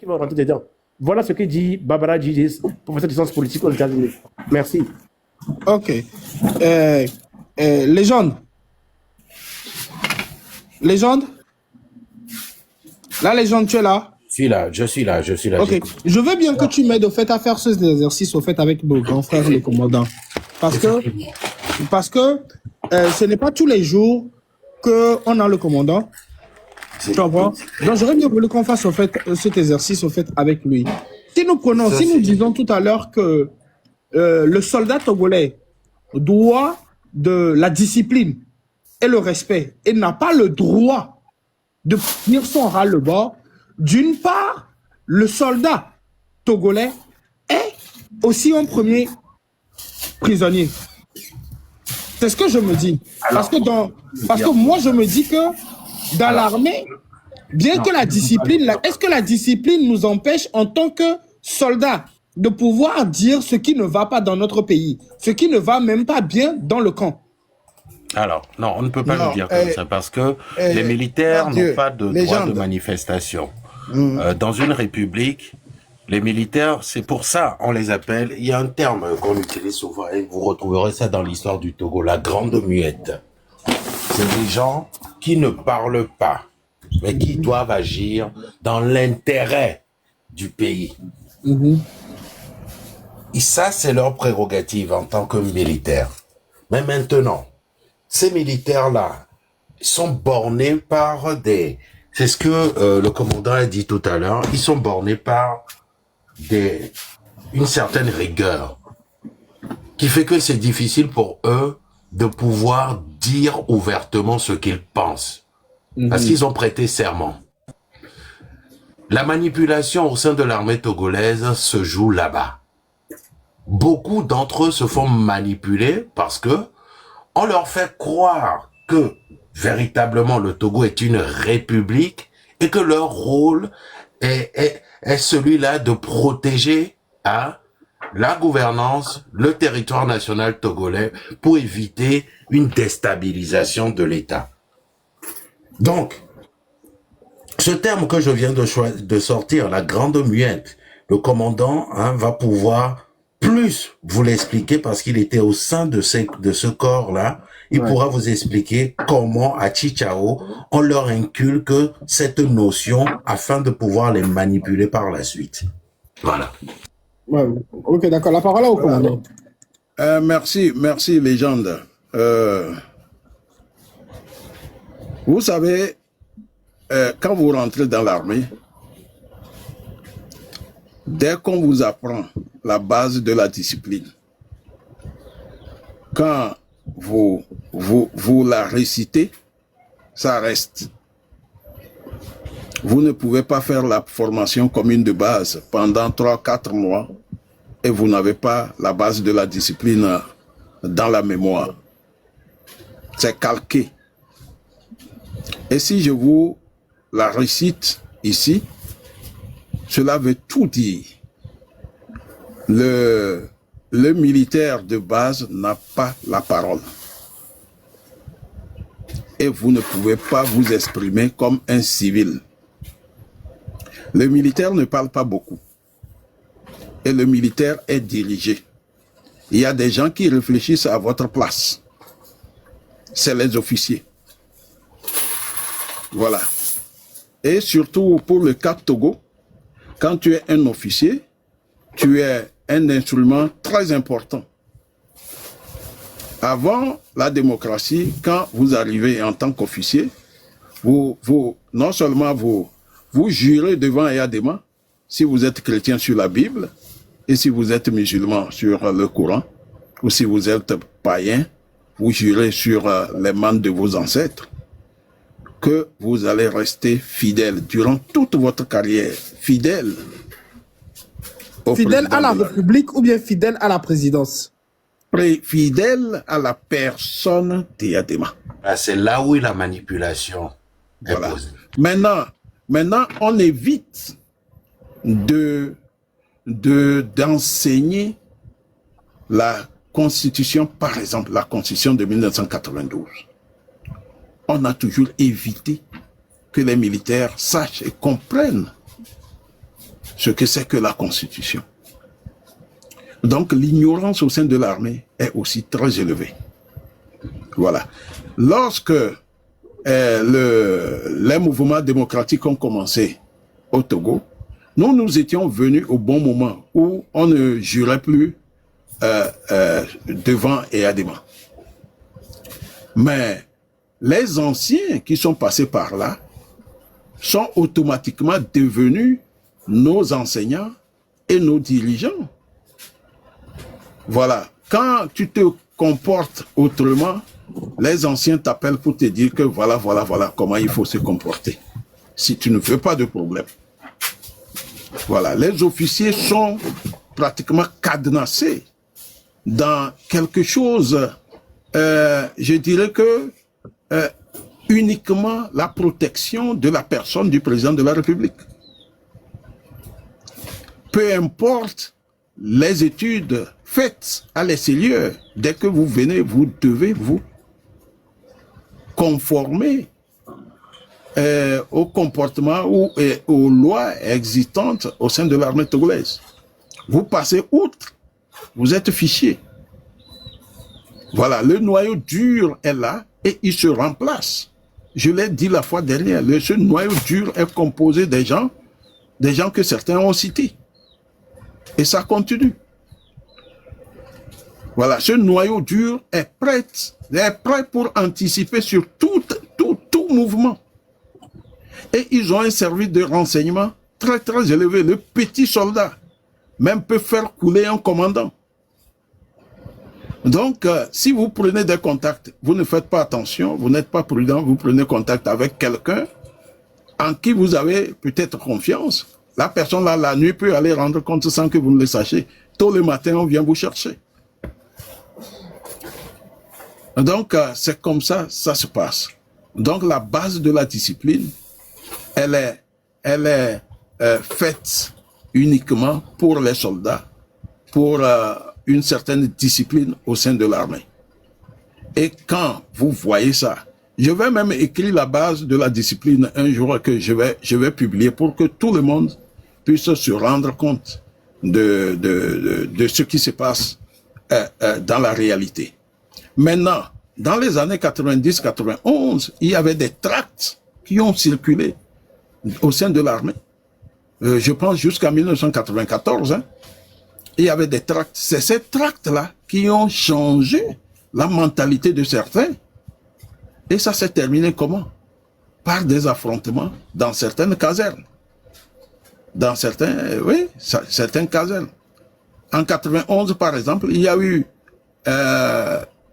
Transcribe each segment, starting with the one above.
vont rentrer dedans. Voilà ce que dit Barbara Gidis, professeur de sciences politiques aux États-Unis. Merci. Ok. Légende. Légende. La légende, tu es là? Je suis là. Ok. Je veux bien que tu m'aides au fait à faire ces exercices au fait avec nos grands frères, les commandants. Parce que ce n'est pas tous les jours qu'on a le commandant. Tu comprends? Donc j'aurais bien voulu qu'on fasse au fait cet exercice au fait avec lui. Si nous disons tout à l'heure que le soldat togolais doit de la discipline et le respect et n'a pas le droit de tenir son ras-le-bas, d'une part, le soldat togolais est aussi un premier prisonnier. C'est ce que je me dis. Parce que moi, je me dis que dans l'armée, bien que la discipline, est-ce que la discipline nous empêche en tant que soldats de pouvoir dire ce qui ne va pas dans notre pays, ce qui ne va même pas bien dans le camp? Alors, non, on ne peut pas le dire comme ça parce que les militaires n'ont pas de droit de manifestation. Dans une république, les militaires, c'est pour ça on les appelle, il y a un terme qu'on utilise souvent et vous retrouverez ça dans l'histoire du Togo, la grande muette. C'est des gens qui ne parlent pas, mais qui doivent agir dans l'intérêt du pays. Et ça, c'est leur prérogative en tant que militaires. Mais maintenant, ces militaires-là sont bornés par des... C'est ce que le commandant a dit tout à l'heure. Ils sont bornés par une certaine rigueur qui fait que c'est difficile pour eux de pouvoir dire ouvertement ce qu'ils pensent. Parce qu'ils ont prêté serment. La manipulation au sein de l'armée togolaise se joue là-bas. Beaucoup d'entre eux se font manipuler parce que on leur fait croire que véritablement le Togo est une république et que leur rôle est celui-là de protéger la gouvernance, le territoire national togolais pour éviter une déstabilisation de l'État. Donc, ce terme que je viens de sortir, la grande muette, le commandant va pouvoir plus vous l'expliquer parce qu'il était au sein de ce corps-là. Il pourra vous expliquer comment à Chichao, on leur inculque cette notion afin de pouvoir les manipuler par la suite. Voilà. Ouais, ok, d'accord. La parole est au commandant. Merci, légende. Vous savez, quand vous rentrez dans l'armée, dès qu'on vous apprend la base de la discipline, quand vous la récitez, ça reste. Vous ne pouvez pas faire la formation commune de base pendant 3-4 mois et vous n'avez pas la base de la discipline dans la mémoire. C'est calqué. Et si je vous la récite ici, cela veut tout dire. Le militaire de base n'a pas la parole. Et vous ne pouvez pas vous exprimer comme un civil. Le militaire ne parle pas beaucoup. Et le militaire est dirigé. Il y a des gens qui réfléchissent à votre place. C'est les officiers. Voilà. Et surtout pour le cas de Togo, quand tu es un officier, tu es un instrument très important. Avant la démocratie, quand vous arrivez en tant qu'officier, non seulement vous jurez devant Yadema, si vous êtes chrétien sur la Bible, et si vous êtes musulman sur le Coran, ou si vous êtes païen, vous jurez sur les mannes de vos ancêtres, que vous allez rester fidèle durant toute votre carrière, fidèle. Fidèle à la République ou bien fidèle à la présidence? Fidèle à la personne d'Yadema. C'est là où la manipulation est posée. Maintenant, on évite d'enseigner la Constitution, par exemple, la Constitution de 1992. On a toujours évité que les militaires sachent et comprennent ce que c'est que la Constitution. Donc, l'ignorance au sein de l'armée est aussi très élevée. Voilà. Lorsque les mouvements démocratiques ont commencé au Togo, nous étions venus au bon moment où on ne jurait plus devant Eyadema. Mais les anciens qui sont passés par là sont automatiquement devenus nos enseignants et nos dirigeants. Voilà. Quand tu te comportes autrement, les anciens t'appellent pour te dire que voilà comment il faut se comporter. Si tu ne veux pas de problème. Voilà. Les officiers sont pratiquement cadenassés dans quelque chose, je dirais que uniquement la protection de la personne du président de la République. Peu importe les études faites à l'extérieur, dès que vous venez, vous devez vous conformer au comportement ou aux lois existantes au sein de l'armée togolaise. Vous passez outre, vous êtes fiché. Voilà, le noyau dur est là et il se remplace. Je l'ai dit la fois dernière, ce noyau dur est composé des gens que certains ont cités. Et ça continue. Voilà, ce noyau dur est prêt pour anticiper sur tout mouvement. Et ils ont un service de renseignement très très élevé. Le petit soldat même peut faire couler un commandant. Donc, si vous prenez des contacts, vous ne faites pas attention, vous n'êtes pas prudent, vous prenez contact avec quelqu'un en qui vous avez peut-être confiance. La personne là, la nuit, peut aller rendre compte sans que vous ne le sachiez. Tôt le matin, on vient vous chercher. Donc, c'est comme ça, ça se passe. Donc, la base de la discipline, elle est faite uniquement pour les soldats, pour une certaine discipline au sein de l'armée. Et quand vous voyez ça, je vais même écrire la base de la discipline un jour que je vais publier pour que tout le monde puisse se rendre compte de ce qui se passe dans la réalité. Maintenant, dans les années 90-91, il y avait des tracts qui ont circulé au sein de l'armée. Je pense jusqu'à 1994, il y avait des tracts. C'est ces tracts-là qui ont changé la mentalité de certains. Et ça s'est terminé comment? Par des affrontements dans certaines casernes. Dans certaines casernes. En 91, par exemple, il y a eu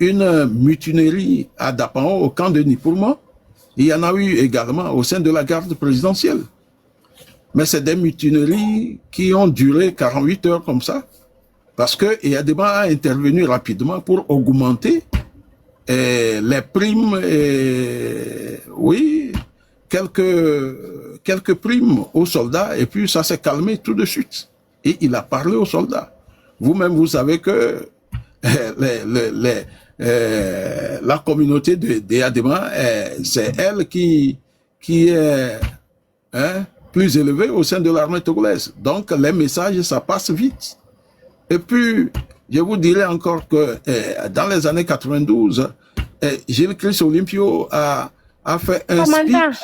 une mutinerie à Dapao, au camp de Nipourma. Il y en a eu également au sein de la garde présidentielle. Mais c'est des mutineries qui ont duré 48 heures comme ça, parce que Eyadema a intervenu rapidement pour augmenter les primes, quelques primes aux soldats, et puis ça s'est calmé tout de suite. Et il a parlé aux soldats. Vous-même, vous savez que la communauté d'Eyadema, c'est elle qui est plus élevée au sein de l'armée togolaise. Donc, les messages, ça passe vite. Et puis, je vous dirais encore que dans les années 92, Gilles Christ Olympio a fait un speech.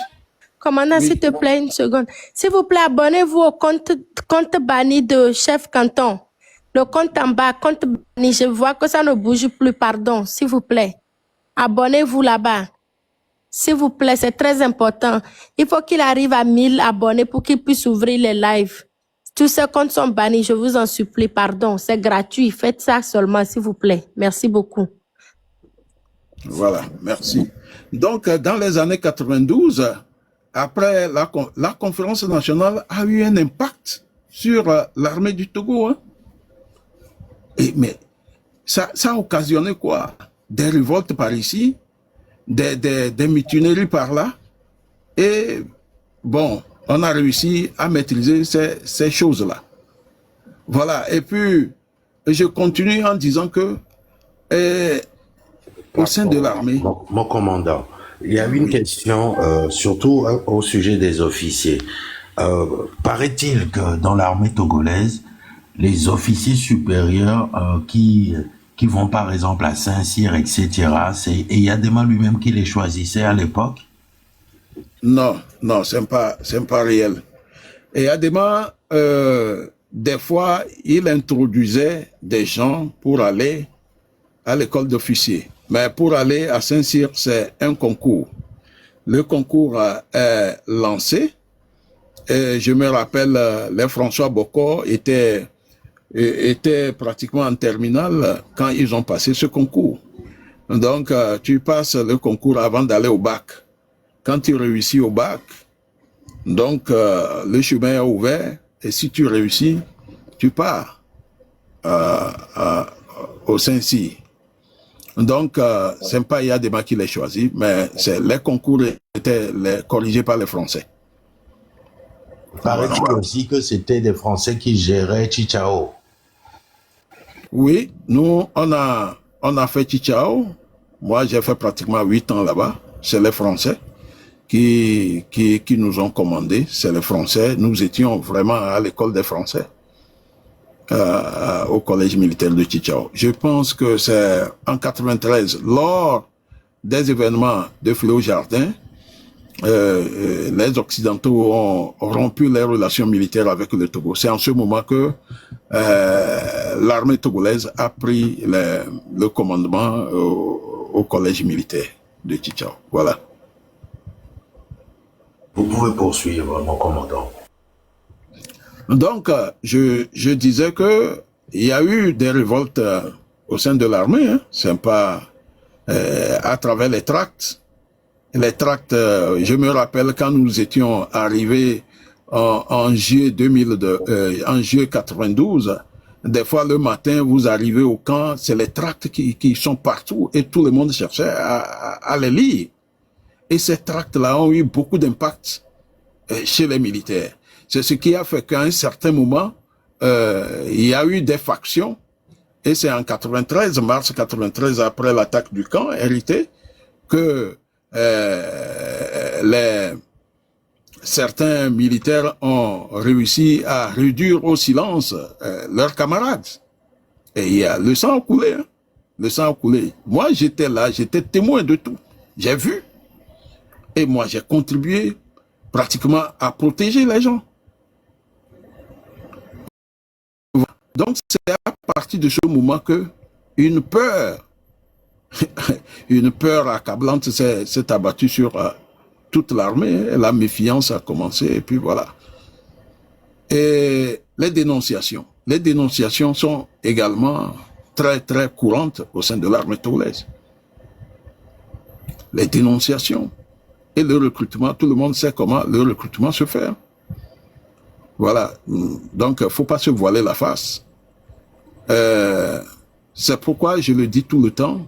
Commandant, oui. S'il te plaît, une seconde. S'il vous plaît, abonnez-vous au compte banni de chef canton. Le compte en bas, compte banni. Je vois que ça ne bouge plus, pardon, s'il vous plaît. Abonnez-vous là-bas. S'il vous plaît, c'est très important. Il faut qu'il arrive à 1000 abonnés pour qu'il puisse ouvrir les lives. Tous ces comptes sont bannis, je vous en supplie, pardon. C'est gratuit, faites ça seulement, s'il vous plaît. Merci beaucoup. Voilà, merci. Donc, dans les années 92, après la conférence nationale a eu un impact sur l'armée du Togo. Mais ça a occasionné quoi? Des révoltes par ici, des mutineries par là. Et bon, on a réussi à maîtriser ces choses-là. Voilà. Et puis, je continue en disant que au sein de l'armée... Mon commandant, il y a une question, surtout au sujet des officiers. Paraît-il que dans l'armée togolaise, les officiers supérieurs qui vont par exemple à Saint-Cyr, etc., et Yadema lui-même qui les choisissait à l'époque? Non, non, c'est pas réel. Et Adema, des fois, il introduisait des gens pour aller à l'école d'officiers. Mais pour aller à Saint-Cyr, c'est un concours. Le concours est lancé. Et je me rappelle, les François Bocor étaient pratiquement en terminale quand ils ont passé ce concours. Donc, tu passes le concours avant d'aller au bac. Quand tu réussis au bac, donc le chemin est ouvert et si tu réussis, tu pars au Saint-Cyr. Donc, c'est pas Yadema qui les choisit, mais les concours étaient corrigés par les Français. Paraît-il aussi que c'était des Français qui géraient Chichao? Oui, nous, on a fait Chichao. Moi, j'ai fait pratiquement 8 ans là-bas. C'est les Français qui nous ont commandé. C'est les Français. Nous étions vraiment à l'école des Français, au collège militaire de Chichao. Je pense que c'est en 93, lors des événements de Philo Jardin, les Occidentaux ont rompu les relations militaires avec le Togo. C'est en ce moment que l'armée togolaise a pris le commandement au collège militaire de Chichao. Voilà. Vous pouvez poursuivre, mon commandant. Donc, je disais que il y a eu des révoltes au sein de l'armée. Hein. C'est pas à travers les tracts. Les tracts, je me rappelle quand nous étions arrivés en juillet 2002, en juillet 92, des fois le matin, vous arrivez au camp, c'est les tracts qui sont partout et tout le monde cherchait à les lire. Et ces tracts-là ont eu beaucoup d'impact chez les militaires. C'est ce qui a fait qu'à un certain moment, il y a eu des factions. Et c'est en 93, mars 93, après l'attaque du camp hérité, que certains militaires ont réussi à réduire au silence leurs camarades. Et il y a le sang a coulé. Hein. Le sang a coulé. Moi, j'étais là, j'étais témoin de tout. J'ai vu. Et moi, j'ai contribué pratiquement à protéger les gens. Donc, c'est à partir de ce moment que une peur accablante s'est abattue sur toute l'armée. La méfiance a commencé et puis voilà. Et les dénonciations. Les dénonciations sont également très, très courantes au sein de l'armée togolaise. Les dénonciations. Et le recrutement, tout le monde sait comment le recrutement se fait. Voilà. Donc, il ne faut pas se voiler la face. C'est pourquoi je le dis tout le temps,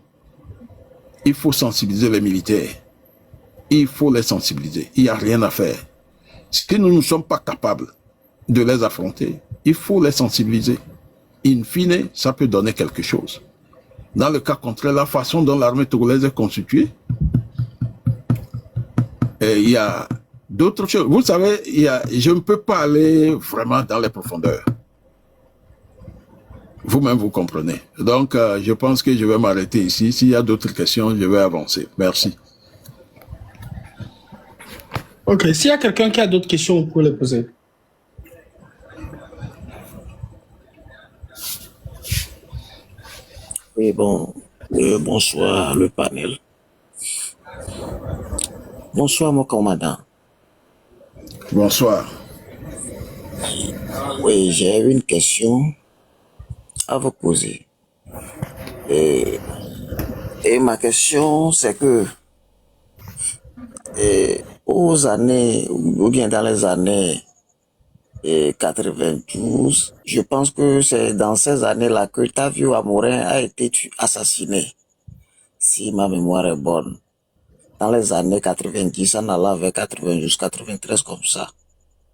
il faut sensibiliser les militaires. Il faut les sensibiliser. Il n'y a rien à faire. Si nous ne sommes pas capables de les affronter, il faut les sensibiliser. In fine, ça peut donner quelque chose. Dans le cas contraire, la façon dont l'armée togolaise est constituée, il y a d'autres choses. Vous savez, je ne peux pas aller vraiment dans les profondeurs. Vous-même, vous comprenez. Donc, je pense que je vais m'arrêter ici. S'il y a d'autres questions, je vais avancer. Merci. Ok, s'il y a quelqu'un qui a d'autres questions, vous pouvez les poser. Oui, bon, bonsoir le panel. Bonsoir mon commandant. Bonsoir. Oui, j'ai une question à vous poser. Et ma question, c'est que aux années, ou bien dans les années 92, je pense que c'est dans ces années-là que Tavio Amorin a été assassiné, si ma mémoire est bonne. Dans les années 90, en allant vers 92, 93, comme ça.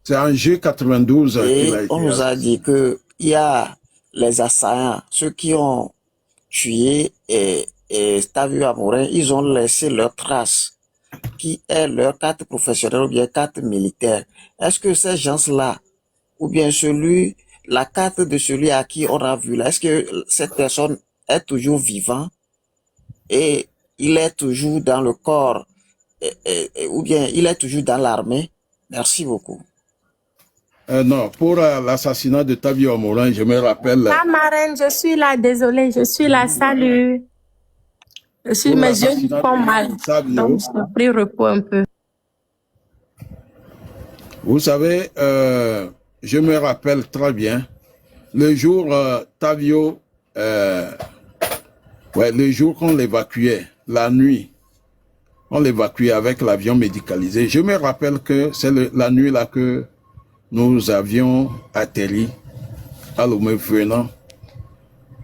C'est en juillet 92 qu'il a été on nous a dit que il y a les assaillants, ceux qui ont tué et Tavio Amorin, ils ont laissé leurs traces qui est leur carte professionnelle ou bien carte militaire. Est-ce que ces gens-là, ou bien la carte de celui à qui on a vu là, est-ce que cette personne est toujours vivant et il est toujours dans le corps ou bien il est toujours dans l'armée? Merci beaucoup. Non, pour l'assassinat de Tavio Amorin, je me rappelle... Ah, marraine, je suis là, désolée, je suis là, salut. Mes yeux font mal, donc je prie repos un peu. Vous savez, je me rappelle très bien, le jour Tavio, le jour qu'on l'évacuait, la nuit, on l'évacuait avec l'avion médicalisé. Je me rappelle que c'est la nuit là que nous avions atterri à Lomé venant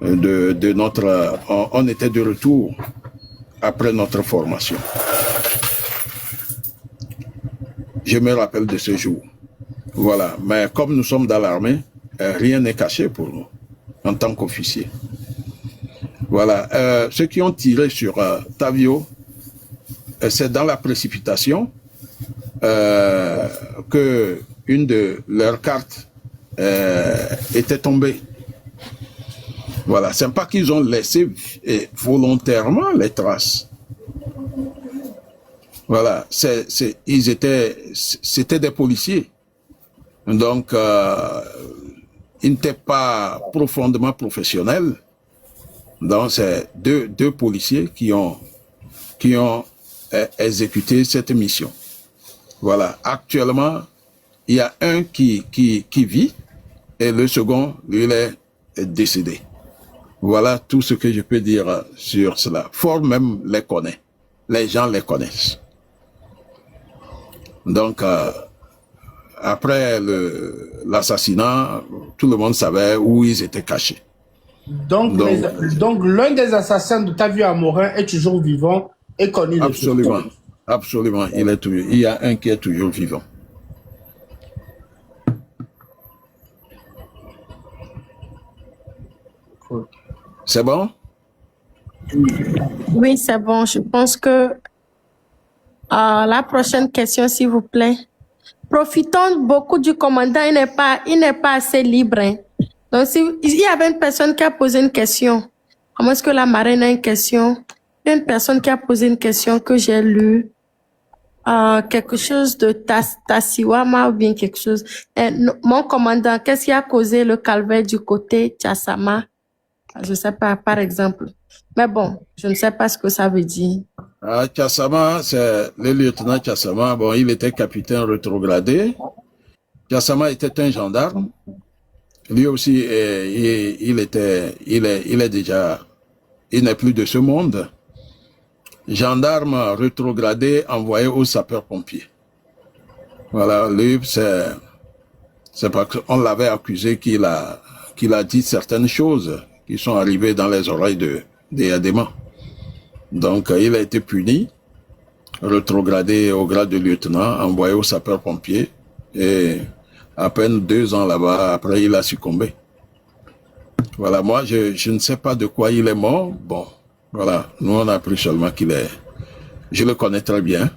de notre... on était de retour après notre formation. Je me rappelle de ce jour. Voilà. Mais comme nous sommes dans l'armée, rien n'est caché pour nous, en tant qu'officiers. Voilà. Ceux qui ont tiré sur Tavio, c'est dans la précipitation que une de leurs cartes était tombée. Voilà, c'est pas qu'ils ont laissé volontairement les traces. Voilà, c'était des policiers. Donc, ils n'étaient pas profondément professionnels. Donc, c'est deux policiers qui ont exécuté cette mission. Voilà, actuellement, il y a un qui vit et le second, lui, il est décédé. Voilà tout ce que je peux dire sur cela. Fort même les connaît. Les gens les connaissent. Donc, après l'assassinat, tout le monde savait où ils étaient cachés. Donc l'un des assassins de Tavio Amorin est toujours vivant et connu. Absolument. Absolument. Il y a un qui est toujours vivant. C'est bon? Oui, c'est bon. Je pense que la prochaine question, s'il vous plaît. Profitons beaucoup du commandant. Il n'est pas assez libre. Hein. Donc, il y avait une personne qui a posé une question. Comment est-ce que la marraine a une question? Il y a une personne qui a posé une question que j'ai lue. Quelque chose de Tassiwama ou bien quelque chose. Mon commandant, qu'est-ce qui a causé le calvaire du côté Tchassama? Je ne sais pas, par exemple. Mais bon, je ne sais pas ce que ça veut dire. Tchassama, c'est le lieutenant Tchassama. Bon, il était capitaine rétrogradé. Tchassama était un gendarme. Lui aussi, il n'est plus de ce monde. Gendarme rétrogradé envoyé aux sapeurs-pompiers. Voilà, lui, c'est parce qu'on l'avait accusé qu'il a dit certaines choses qui sont arrivées dans les oreilles des Yadema. Donc, il a été puni, rétrogradé au grade de lieutenant, envoyé aux sapeurs-pompiers, et à peine 2 ans là-bas, après, il a succombé. Voilà, moi, je ne sais pas de quoi il est mort. Bon, voilà, nous, on a appris seulement qu'il est... Je le connais très bien.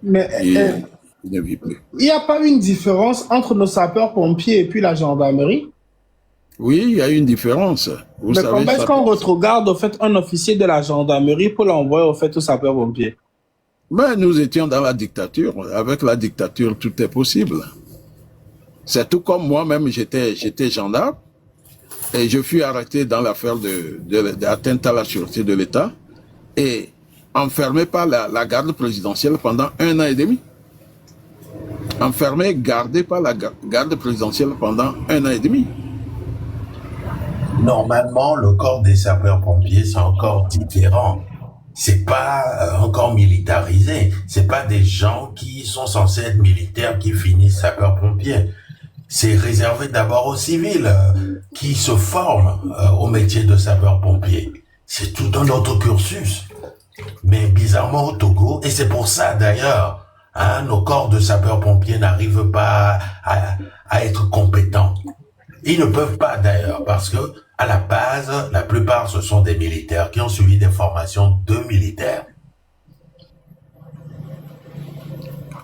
Mais il ne vit plus. Il n'y a pas une différence entre nos sapeurs-pompiers et puis la gendarmerie? Oui, il y a une différence. Vous Mais savez, comment est-ce qu'on regarde au fait un officier de la gendarmerie pour l'envoyer au fait aux sapeurs-pompiers? Mais nous étions dans la dictature. Avec la dictature, tout est possible. C'est tout comme moi-même, j'étais gendarme et je fus arrêté dans l'affaire d'atteinte à la sûreté de l'État et enfermé par la garde présidentielle pendant 1 an et demi. Enfermé, gardé par la garde présidentielle pendant 1 an et demi. Normalement, le corps des sapeurs-pompiers, c'est encore différent. C'est pas un corps militarisé. C'est pas des gens qui sont censés être militaires qui finissent sapeurs-pompiers. C'est réservé d'abord aux civils qui se forment au métier de sapeur-pompier. C'est tout un autre cursus. Mais bizarrement au Togo, et c'est pour ça d'ailleurs, nos corps de sapeurs-pompiers n'arrivent pas à être compétents. Ils ne peuvent pas d'ailleurs, parce que à la base, la plupart ce sont des militaires qui ont suivi des formations de militaires.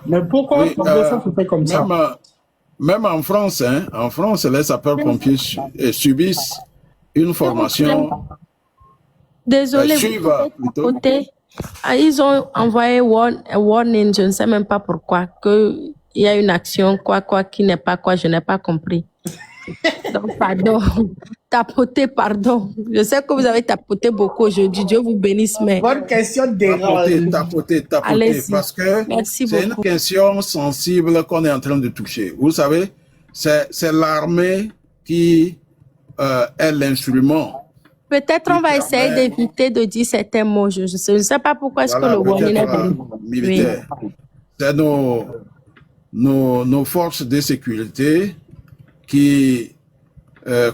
Mais pourquoi Oui, ça se fait comme ça? même en France, hein, en France, les sapeurs-pompiers subissent une formation, Désolé, vous suivent pouvez plutôt. tapoter. Ah, ils ont envoyé un warning, je ne sais même pas pourquoi, qu'il y a une action, quoi, qui n'est pas quoi, je n'ai pas compris. Donc, pardon. Tapoter, pardon. Je sais que vous avez tapoté beaucoup aujourd'hui. Dieu vous bénisse, mais Bonne question d'erreur. Tapoter, allez-y. parce que Merci c'est une beaucoup. question sensible qu'on est en train de toucher. Vous savez, c'est l'armée qui est l'instrument. Peut-être on va essayer d'éviter de dire certains mots. Je ne sais pas pourquoi est-ce que Voilà, le warning est peut-être donné. militaire. C'est nos forces de sécurité qui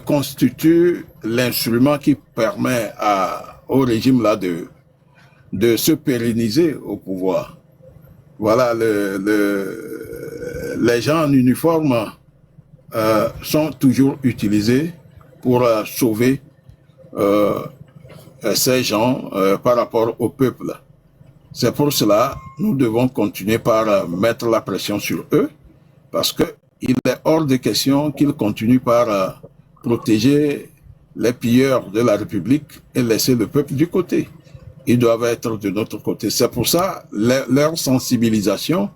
constituent l'instrument qui permet au régime là de se pérenniser au pouvoir. Voilà, les gens en uniforme sont toujours utilisés pour sauver ces gens par rapport au peuple. C'est pour cela nous devons continuer par mettre la pression sur eux, parce que il est hors de question qu'ils continuent par protéger les pilleurs de la République et laisser le peuple du côté. Ils doivent être de notre côté. C'est pour ça leur sensibilisation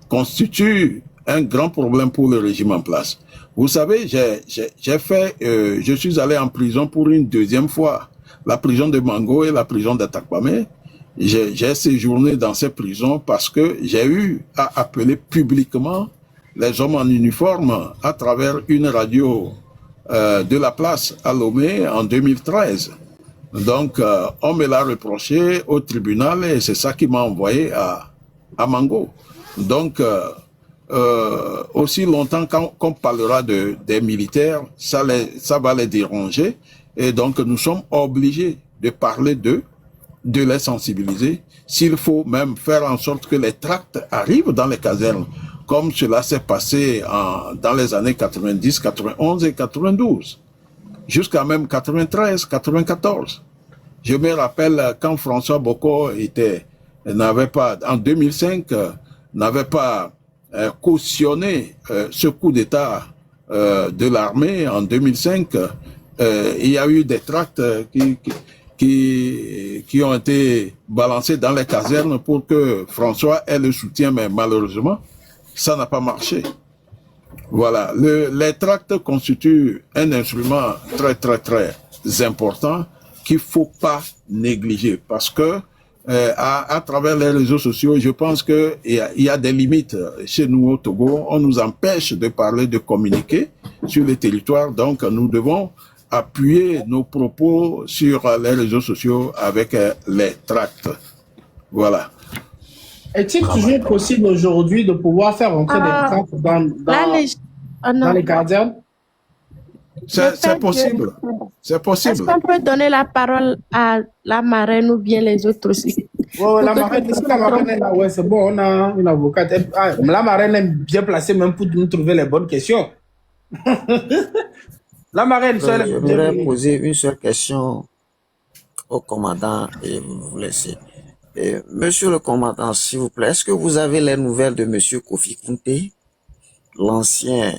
constitue un grand problème pour le régime en place. Vous savez, je suis allé en prison pour une deuxième fois. La prison de Mango et la prison d'Atakpame. J'ai séjourné dans ces prisons parce que j'ai eu à appeler publiquement les hommes en uniforme à travers une radio de la place à Lomé en 2013. Donc, on me l'a reproché au tribunal et c'est ça qui m'a envoyé à Mango. Donc, aussi longtemps qu'on parlera des militaires, ça va les déranger. Et donc, nous sommes obligés de parler d'eux, de les sensibiliser. S'il faut même faire en sorte que les tracts arrivent dans les casernes, comme cela s'est passé dans les années 90, 91 et 92, jusqu'à même 93, 94. Je me rappelle quand François Boko n'avait pas, en 2005, n'avait pas cautionné ce coup d'État de l'armée en 2005, il y a eu des tracts qui ont été balancés dans les casernes pour que François ait le soutien, mais malheureusement, ça n'a pas marché. Voilà, les tracts constituent un instrument très, très, très important qu'il faut pas négliger parce que à travers les réseaux sociaux, je pense qu'il y a des limites chez nous au Togo. On nous empêche de parler, de communiquer sur les territoires. Donc, nous devons appuyer nos propos sur les réseaux sociaux avec les tracts. Voilà. Est-il toujours possible aujourd'hui de pouvoir faire entrer des tracts dans les casernes? C'est possible. C'est possible. Est-ce qu'on peut donner la parole à la marraine ou bien les autres aussi? Ouais, la marraine est là, ouais, c'est bon, on a une avocate. La marraine est bien placée même pour nous trouver les bonnes questions. La marraine, je voudrais poser une seule question au commandant et vous laisser. Monsieur le commandant, s'il vous plaît, est-ce que vous avez les nouvelles de monsieur Kofi Kunté, l'ancien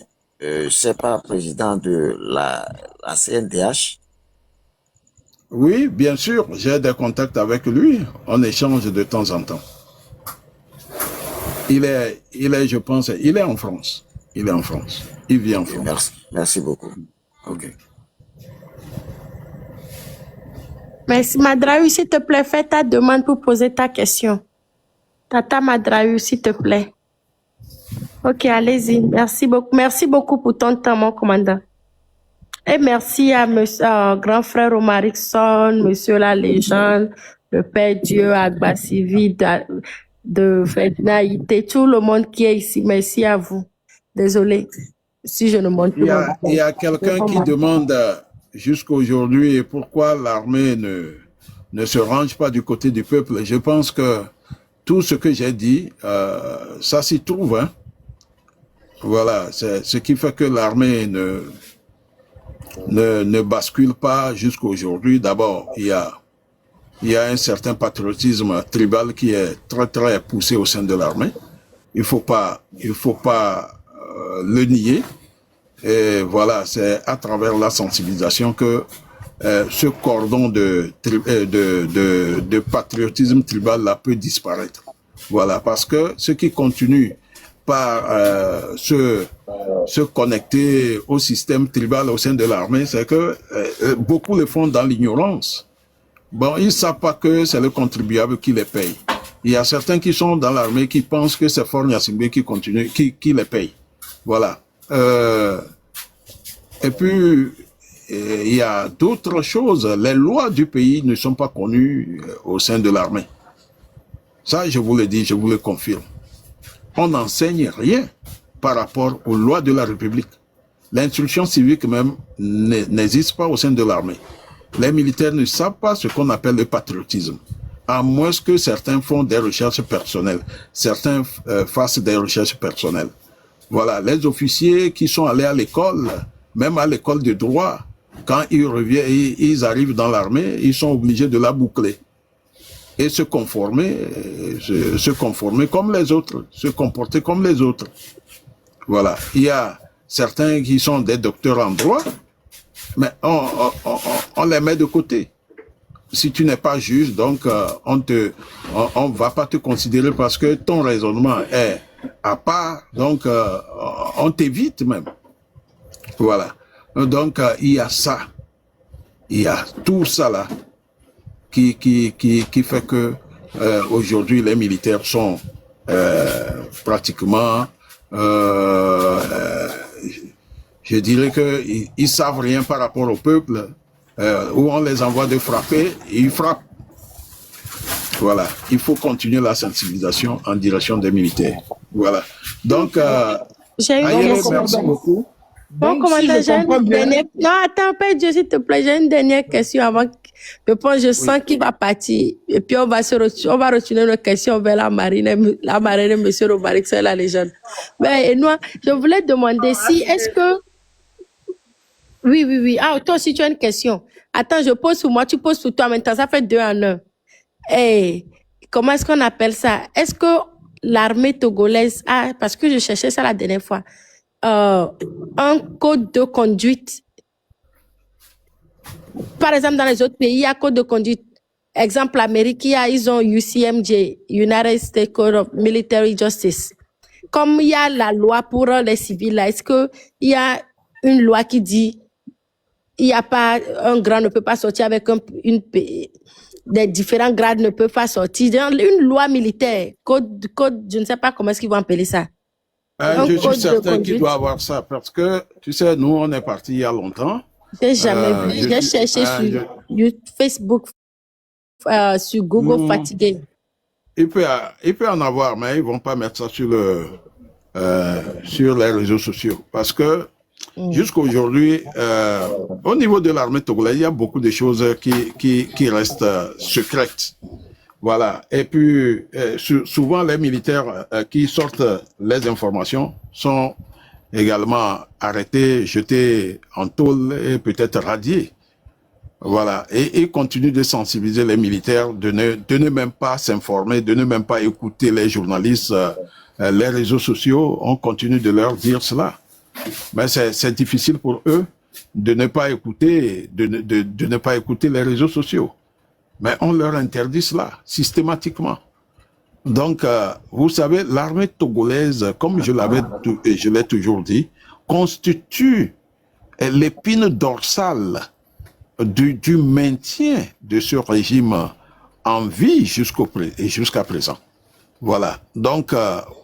président de la CNDH? Oui, bien sûr, j'ai des contacts avec lui, on échange de temps en temps. Il est, je pense, il est en France. Il est en France. Il vit en France. Merci beaucoup. Ok. Merci. Madraoui, s'il te plaît, fais ta demande pour poser ta question. Tata Madraoui, s'il te plaît. Ok, allez-y. Merci beaucoup. Merci beaucoup pour ton temps, mon commandant. Et merci à monsieur, grand frère Omarikson, monsieur la légende, le Père Dieu, Agba Sivi, de Fednaïté, tout le monde qui est ici. Merci à vous. Désolé si je ne montre pas. Il y a quelqu'un qui demande jusqu'à aujourd'hui pourquoi l'armée ne se range pas du côté du peuple. Je pense que tout ce que j'ai dit, ça s'y trouve. Hein. Voilà, c'est ce qui fait que l'armée ne bascule pas jusqu'à aujourd'hui. D'abord, il y a un certain patriotisme tribal qui est très très poussé au sein de l'armée. il faut pas le nier. Et voilà, c'est à travers la sensibilisation que ce cordon de patriotisme tribal là peut disparaître. Voilà, parce que ceux qui continuent par se connecter au système tribal au sein de l'armée, c'est que beaucoup le font dans l'ignorance. Bon, ils savent pas que c'est le contribuable qui les paye. Il y a certains qui sont dans l'armée qui pensent que c'est Faure Gnassingbé qui continue, qui les paye. Voilà. Et puis, il y a d'autres choses. Les lois du pays ne sont pas connues au sein de l'armée. Ça, je vous le dis, je vous le confirme. On n'enseigne rien par rapport aux lois de la République. L'instruction civique même n'existe pas au sein de l'armée. Les militaires ne savent pas ce qu'on appelle le patriotisme, à moins que certains font des recherches personnelles, certains fassent des recherches personnelles. Voilà, les officiers qui sont allés à l'école, même à l'école de droit, quand ils reviennent, ils arrivent dans l'armée, ils sont obligés de la boucler et se conformer comme les autres, se comporter comme les autres. Voilà, il y a certains qui sont des docteurs en droit, mais on les met de côté. Si tu n'es pas juge, donc on va pas te considérer parce que ton raisonnement est à part, donc on t'évite même. Voilà. Donc il y a ça, il y a tout ça là qui fait que aujourd'hui les militaires sont pratiquement, je dirais que ils savent rien par rapport au peuple. Où on les envoie de frapper, et ils frappent. Voilà, il faut continuer la sensibilisation en direction des militaires. Voilà. Donc, J'ai une Ayere, question. merci beaucoup. Bon, Donc, si commandant, je j'ai une comprends bien, dernière... Non, attends, pas Dieu, s'il te plaît, j'ai une dernière question avant que... Je pense, je sens qu'il va partir. Et puis, on va retourner nos questions vers la marine de monsieur Romaric, c'est la légende. Mais, et moi, je voulais demander si, est-ce que... Oui. Ah, toi aussi, tu as une question. Attends, je pose pour moi, tu poses pour toi. Maintenant, ça fait 2 en 1. Hey, comment est-ce qu'on appelle ça? Est-ce que l'armée togolaise a, parce que je cherchais ça la dernière fois, un code de conduite? Par exemple, dans les autres pays, il y a code de conduite. Exemple, l'Amérique, ils ont UCMJ, United States Code of Military Justice. Comme il y a la loi pour les civils, là, est-ce qu'il y a une loi qui dit il n'y a pas, un grade ne peut pas sortir avec des différents grades ne peuvent pas sortir. Une loi militaire, code, je ne sais pas comment est-ce qu'ils vont appeler ça. je suis certain qu'il doit avoir ça parce que, tu sais, nous, on est partis il y a longtemps. J'ai jamais vu. J'ai cherché sur Facebook, sur Google, fatigué. Il peut en avoir, mais ils vont pas mettre ça sur les réseaux sociaux parce que jusqu'aujourd'hui, au niveau de l'armée togolaise, il y a beaucoup de choses qui restent secrètes. Voilà. Et puis, souvent, les militaires qui sortent les informations sont également arrêtés, jetés en tôle et peut-être radiés. Voilà. Et ils continuent de sensibiliser les militaires de ne même pas s'informer, de ne même pas écouter les journalistes, les réseaux sociaux. On continue de leur dire cela. Mais c'est difficile pour eux de ne pas écouter, de ne pas écouter les réseaux sociaux. Mais on leur interdit cela systématiquement. Donc, vous savez, l'armée togolaise, comme je l'ai toujours dit, constitue l'épine dorsale du maintien de ce régime en vie jusqu'à présent. Voilà. Donc,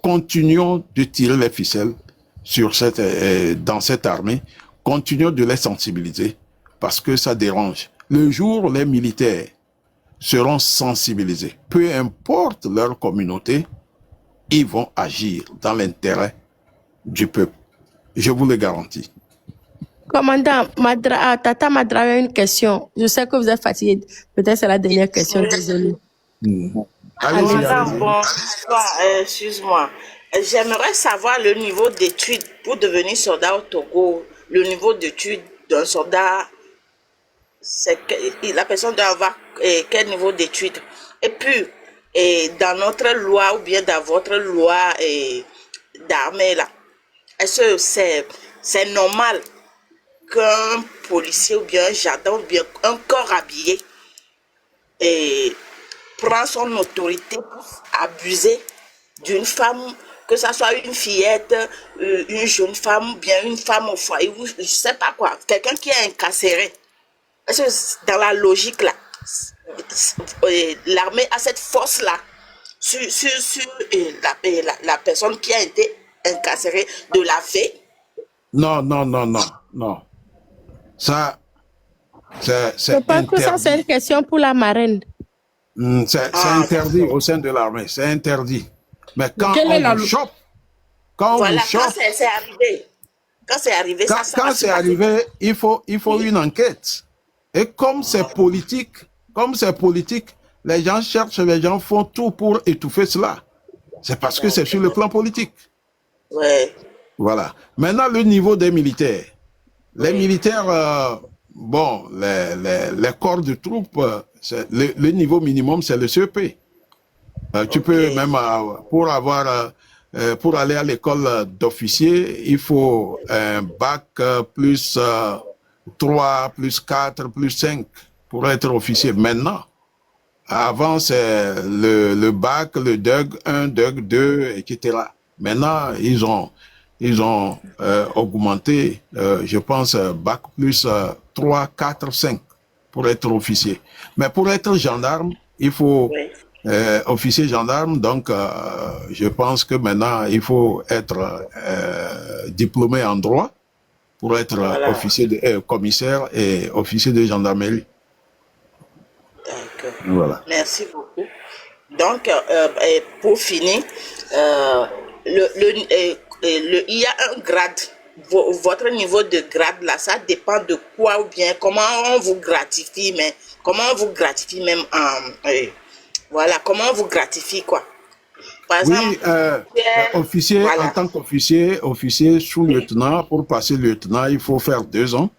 continuons de tirer les ficelles dans cette armée, continuons de les sensibiliser parce que ça dérange. Le jour où les militaires seront sensibilisés, peu importe leur communauté, ils vont agir dans l'intérêt du peuple. Je vous le garantis. Commandant, Tata Madra a une question. Je sais que vous êtes fatigué. Peut-être c'est la dernière question, désolé. Commandant, bonsoir, excuse-moi. J'aimerais savoir le niveau d'études pour devenir soldat au Togo. Le niveau d'études d'un soldat, la personne doit avoir quel niveau d'études. Et puis, Et dans notre loi ou bien dans votre loi d'armée là, est-ce que c'est normal qu'un policier ou bien un gendarme ou bien un corps habillé prend son autorité pour abuser d'une femme, que ce soit une fillette, une jeune femme ou bien une femme au foyer, ou je sais pas quoi, quelqu'un qui est incarcéré? Est-ce que dans la logique là, l'armée a cette force là sur la personne qui a été incarcérée de la veille? Non. Ça, c'est Je pense que ça, c'est interdit. une question pour la marraine. C'est interdit au sein de l'armée. C'est interdit. Mais quand Quelle est on la vous lo- chope, quand on Voilà, vous quand chope, c'est arrivé. Quand c'est arrivé, ça va quand se c'est passer. arrivé, il faut une enquête. Et comme c'est politique, les gens cherchent, les gens font tout pour étouffer cela. C'est parce que c'est sur le plan politique. Ouais. Voilà. Maintenant, le niveau des militaires. Les militaires, bon, les corps de troupes, le niveau minimum, c'est le CEP. Tu peux même, pour aller à l'école d'officier, il faut un bac plus 3, plus 4, plus 5 pour être officier. Maintenant, avant, c'est le bac, le DUG 1, DUG 2, etc. Maintenant, ils ont augmenté, je pense, bac plus 3, 4, 5 pour être officier. Mais pour être gendarme, il faut Oui. officier gendarme, donc je pense que maintenant, il faut être diplômé en droit pour être Voilà. officier commissaire et officier de gendarmerie. D'accord. Voilà. Merci beaucoup. Donc, pour finir, il y a un grade. Votre niveau de grade, là, ça dépend de quoi ou bien comment on vous gratifie, mais comment on vous gratifie même voilà, comment on vous gratifie, quoi. Par Oui, exemple, officier, voilà. en tant qu'officier, officier sous-lieutenant, pour passer lieutenant, il faut faire 2 ans.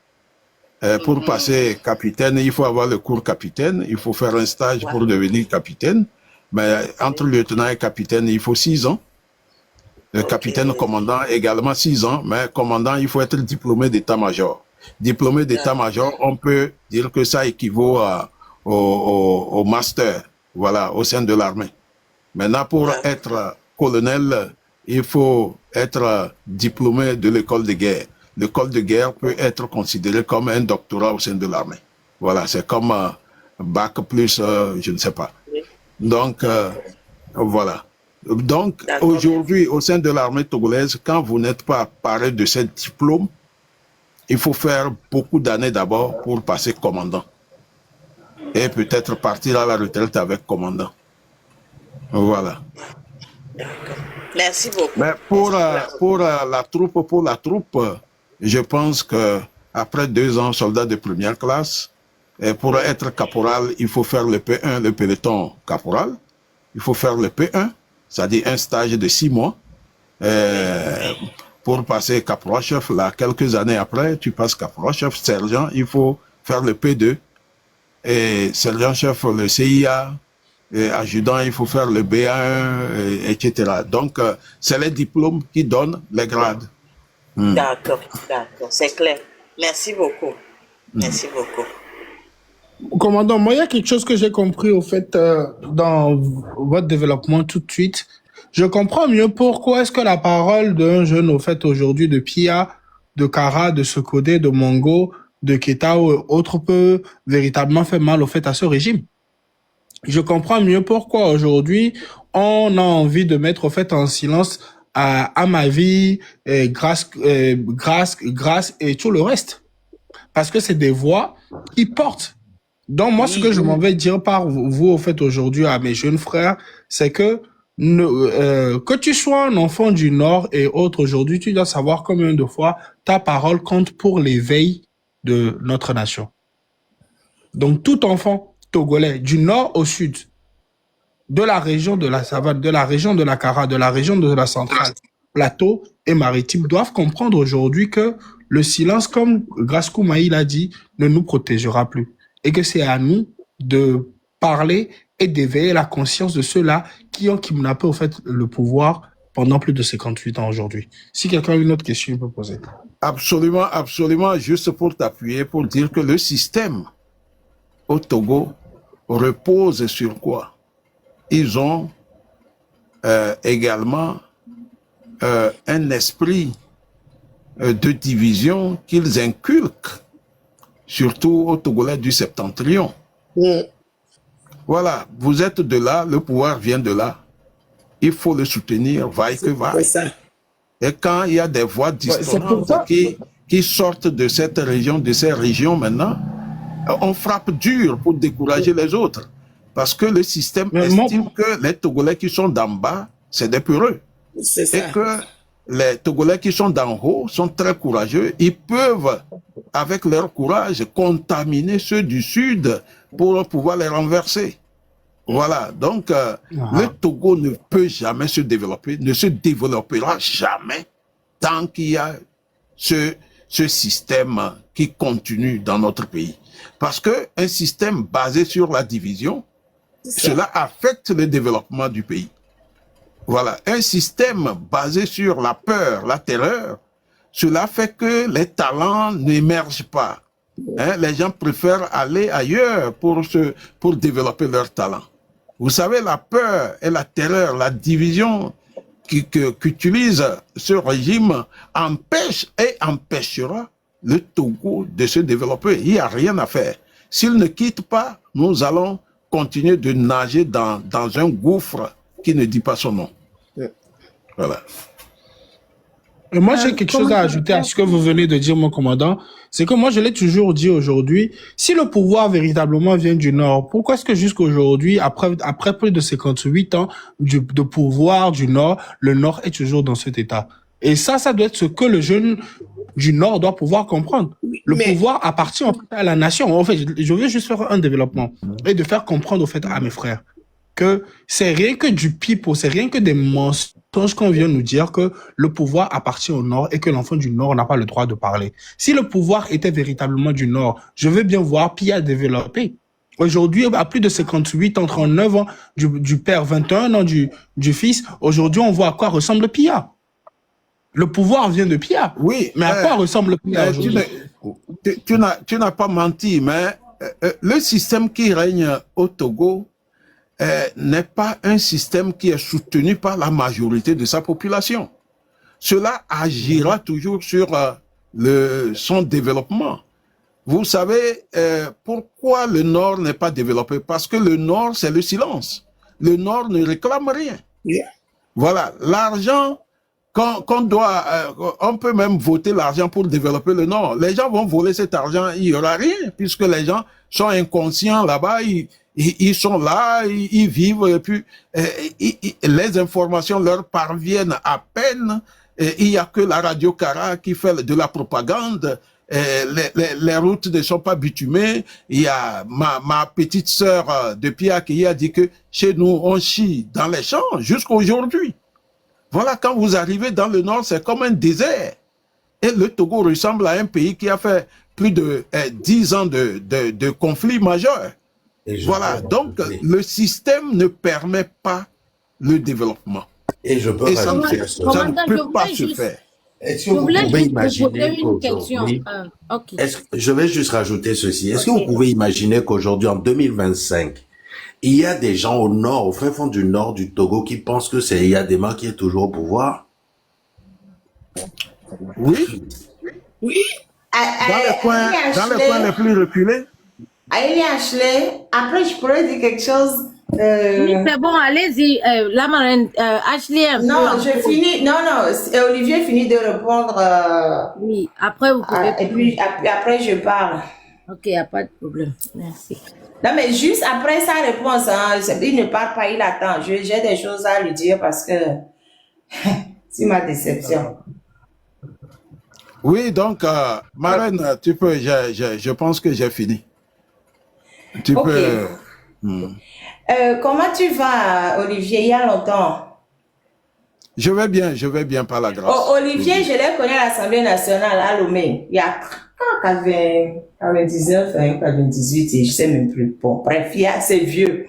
Pour passer capitaine, il faut avoir le cours capitaine, il faut faire un stage pour devenir capitaine. Mais entre lieutenant et capitaine, il faut 6 ans. Le capitaine commandant également 6 ans, mais commandant, il faut être diplômé d'état-major. Diplômé d'état-major, on peut dire que ça équivaut au master, voilà, au sein de l'armée. Maintenant, pour être colonel, il faut être diplômé de l'école de guerre. L'école de guerre peut être considérée comme un doctorat au sein de l'armée. Voilà, c'est comme bac plus, je ne sais pas. Donc, voilà. Donc, aujourd'hui, au sein de l'armée togolaise, quand vous n'êtes pas paré de ce diplôme, il faut faire beaucoup d'années d'abord pour passer commandant. Et peut-être partir à la retraite avec commandant. Voilà. Merci beaucoup. Mais pour la troupe, je pense que après 2 ans soldat de première classe, et pour être caporal, il faut faire le P1, le peloton caporal. Il faut faire le P1, c'est-à-dire un stage de 6 mois. Pour passer caporal-chef, là, quelques années après, tu passes caporal-chef, sergent, il faut faire le P2. Et sergent-chef, le CIA, et adjudant, il faut faire le BA1, etc. Donc, c'est les diplômes qui donnent les grades. D'accord, c'est clair. Merci beaucoup. Merci beaucoup. Commandant, moi, il y a quelque chose que j'ai compris, au fait, dans votre développement tout de suite. Je comprends mieux pourquoi est-ce que la parole d'un jeune, au fait, aujourd'hui, de Pia, de Kara, de Sokodé, de Mongo, de Keta ou autres peut véritablement faire mal, au fait, à ce régime. Je comprends mieux pourquoi aujourd'hui, on a envie de mettre, au fait, en silence à ma vie, grâce et tout le reste. Parce que c'est des voix qui portent. Donc, moi, ce que je m'en vais dire par vous, au fait, aujourd'hui, à mes jeunes frères, c'est que que tu sois un enfant du Nord et autres, aujourd'hui, tu dois savoir combien de fois ta parole compte pour l'éveil de notre nation. Donc, tout enfant togolais, du Nord au Sud, de la région de la Savane, de la région de la Kara, de la région de la Centrale, Plateau et Maritime, doivent comprendre aujourd'hui que le silence, comme Graskou Maï l'a dit, ne nous protégera plus. Et que c'est à nous de parler et d'éveiller la conscience de ceux-là qui ont kidnappé, au fait, le pouvoir pendant plus de 58 ans aujourd'hui. Si quelqu'un a une autre question, il peut poser. Absolument, absolument, juste pour t'appuyer, pour dire que le système au Togo repose sur quoi? Ils ont également un esprit de division qu'ils inculquent, surtout aux Togolais du septentrion. Voilà, vous êtes de là, le pouvoir vient de là. Il faut le soutenir, vaille que vaille. Et quand il y a des voix dissonantes qui sortent de cette région, de ces régions maintenant, on frappe dur pour décourager les autres. Parce que le système estime que les Togolais qui sont d'en bas, c'est des peureux. Et que les Togolais qui sont d'en haut sont très courageux. Ils peuvent, avec leur courage, contaminer ceux du sud pour pouvoir les renverser. Voilà, donc le Togo ne peut jamais se développer, ne se développera jamais tant qu'il y a ce système qui continue dans notre pays. Parce que un système basé sur la division, cela affecte le développement du pays. Voilà, un système basé sur la peur, la terreur, cela fait que les talents n'émergent pas. Hein, les gens préfèrent aller ailleurs pour développer leurs talents. Vous savez, la peur et la terreur, la division qu'utilise ce régime empêche et empêchera le Togo de se développer. Il n'y a rien à faire. S'il ne quitte pas, nous allons continuer de nager dans un gouffre qui ne dit pas son nom. Voilà. Et moi, j'ai quelque chose à ajouter à ce que vous venez de dire, mon commandant. C'est que moi, je l'ai toujours dit aujourd'hui, si le pouvoir véritablement vient du Nord, pourquoi est-ce que jusqu'aujourd'hui, après plus de 58 ans de pouvoir du Nord, le Nord est toujours dans cet état? Et ça doit être ce que le jeune du Nord doit pouvoir comprendre. Le pouvoir appartient en fait à la nation. En fait, je veux juste faire un développement et de faire comprendre au fait à mes frères que c'est rien que du pipeau, c'est rien que des mensonges qu'on vient nous dire que le pouvoir appartient au Nord et que l'enfant du Nord n'a pas le droit de parler. Si le pouvoir était véritablement du Nord, je veux bien voir Pia développer. Aujourd'hui, à plus de 58 ans, 39 ans du père, 21 ans du fils, aujourd'hui, on voit à quoi ressemble Pia. Le pouvoir vient de Pia. Oui. Mais à quoi ressemble Pia aujourd'hui? Tu n'as pas menti, mais le système qui règne au Togo n'est pas un système qui est soutenu par la majorité de sa population. Cela agira toujours sur son développement. Vous savez pourquoi le Nord n'est pas développé? Parce que le Nord, c'est le silence. Le Nord ne réclame rien. Voilà, l'argent on peut même voter l'argent pour développer le Nord. Les gens vont voler cet argent, il n'y aura rien, puisque les gens sont inconscients là-bas, ils sont là, ils vivent, et puis les informations leur parviennent à peine. Il n'y a que la radio Cara qui fait de la propagande. Les routes ne sont pas bitumées. Il y a ma petite sœur de Pia qui a dit que chez nous, on chie dans les champs jusqu'à aujourd'hui. Voilà, quand vous arrivez dans le Nord, c'est comme un désert. Et le Togo ressemble à un pays qui a fait plus de 10 ans de conflits majeurs. Voilà, donc le système ne permet pas le développement. Et je peux rajouter à cela. Ça ne peut pas se faire. Est-ce que vous pouvez imaginer qu'aujourd'hui... Je vais juste rajouter ceci. Est-ce que vous pouvez imaginer qu'aujourd'hui, en 2025, il y a des gens au nord, au fin fond du nord du Togo, qui pensent que c'est Yadema qui est toujours au pouvoir? Oui. Oui. Dans les coins les plus reculés. Aïe Ashley, après je pourrais dire quelque chose. Oui, c'est bon, allez-y, la marraine, Ashley. Non, je finis. Non, Olivier finit de répondre. Oui, après vous pouvez. Et puis après je parle. Ok, il n'y a pas de problème. Merci. Non, mais juste après sa réponse, hein, il ne parle pas, il attend. J'ai des choses à lui dire parce que c'est ma déception. Oui, donc, marraine, tu peux, je pense que j'ai fini. Tu peux. Comment tu vas, Olivier? Il y a longtemps. Je vais bien par la grâce. Olivier, je l'ai connu à l'Assemblée nationale à Lomé, il y a 99, 98, et je sais même plus. Bon, bref, c'est vieux.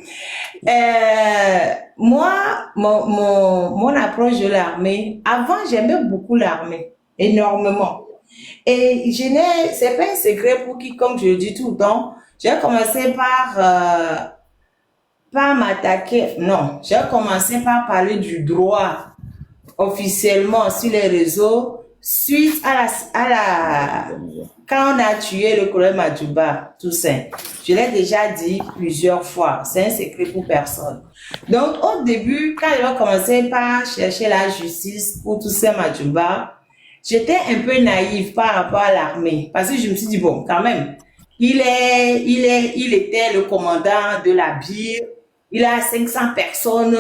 Moi, mon approche de l'armée, avant, j'aimais beaucoup l'armée, énormément. Et c'est pas un secret pour qui, comme je le dis tout le temps, j'ai commencé par m'attaquer, non, j'ai commencé par parler du droit officiellement sur les réseaux suite quand on a tué le colonel Madjouba Toussaint. Je l'ai déjà dit plusieurs fois, c'est un secret pour personne. Donc au début, quand ils ont commencé par chercher la justice pour Toussaint Madjouba, j'étais un peu naïve par rapport à l'armée, parce que je me suis dit, bon, quand même, il était le commandant de la BIR, il a 500 personnes,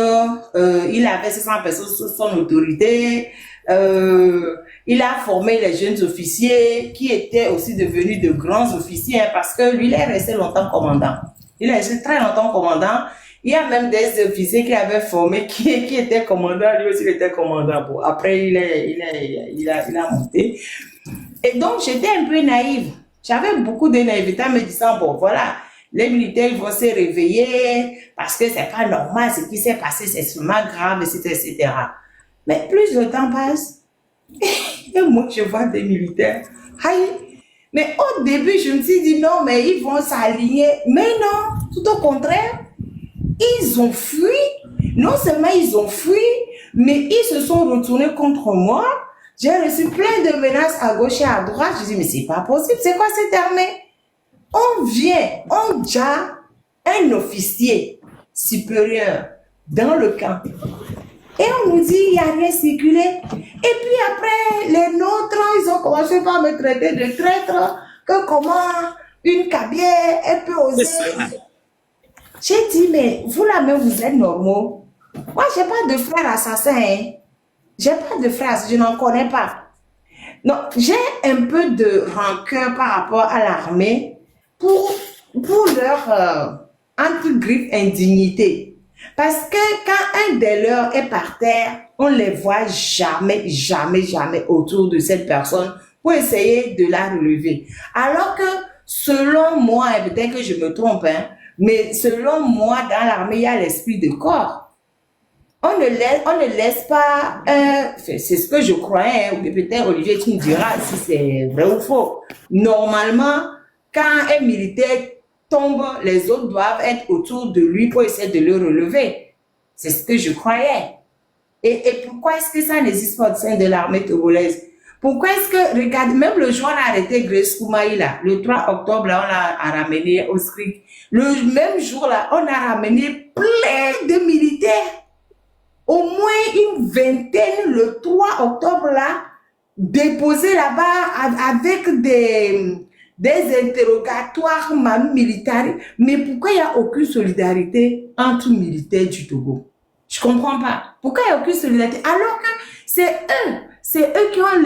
il avait 500 personnes sous son autorité, il a formé les jeunes officiers qui étaient aussi devenus de grands officiers, parce que lui, il est resté longtemps commandant. Il est resté très longtemps commandant. Il y a même des officiers qui avaient formé, qui étaient commandants, lui aussi il était commandant. Bon, après, il a monté. Et donc, j'étais un peu naïve. J'avais beaucoup de naïveté en me disant, bon, voilà, les militaires vont se réveiller parce que c'est pas normal, ce qui s'est passé, c'est extrêmement grave, etc. Mais plus le temps passe, et moi, je vois des militaires. Aïe. Mais au début, je me suis dit, non, mais ils vont s'aligner. Mais non, tout au contraire. Ils ont fui, non seulement ils ont fui, mais ils se sont retournés contre moi. J'ai reçu plein de menaces à gauche et à droite. Je dis, mais c'est pas possible, c'est quoi cette armée? On déjà un officier supérieur dans le camp. Et on nous dit, il n'y a rien circulé. Et puis après, les nôtres, ils ont commencé par me traiter de traître, que comment une cabière, elle peut oser. J'ai dit, mais vous là-même, vous êtes normaux. Moi, j'ai pas de frère assassin. Hein. J'ai pas de frère, je n'en connais pas. Donc, j'ai un peu de rancœur par rapport à l'armée pour leur, entre griffes, indignité. Parce que quand un des leurs est par terre, on ne les voit jamais autour de cette personne pour essayer de la relever. Alors que, selon moi, et peut-être que je me trompe, hein, mais selon moi, dans l'armée, il y a l'esprit de corps. On ne laisse pas, c'est ce que je croyais, ou peut-être Olivier, tu me diras si c'est vrai ou faux. Normalement, quand un militaire tombe, les autres doivent être autour de lui pour essayer de le relever. C'est ce que je croyais. Et pourquoi est-ce que ça n'existe pas au sein de l'armée togolaise? Pourquoi est-ce que, regarde, même le jour où on a arrêté Grace Koumaï, là, le 3 octobre, là, on a ramené au SCRIC. Le même jour, là, on a ramené plein de militaires. Au moins une vingtaine, le 3 octobre, là, déposés là-bas avec des interrogatoires militaires. Mais pourquoi il n'y a aucune solidarité entre militaires du Togo? Je comprends pas. Pourquoi il n'y a aucune solidarité? Alors que c'est eux qui ont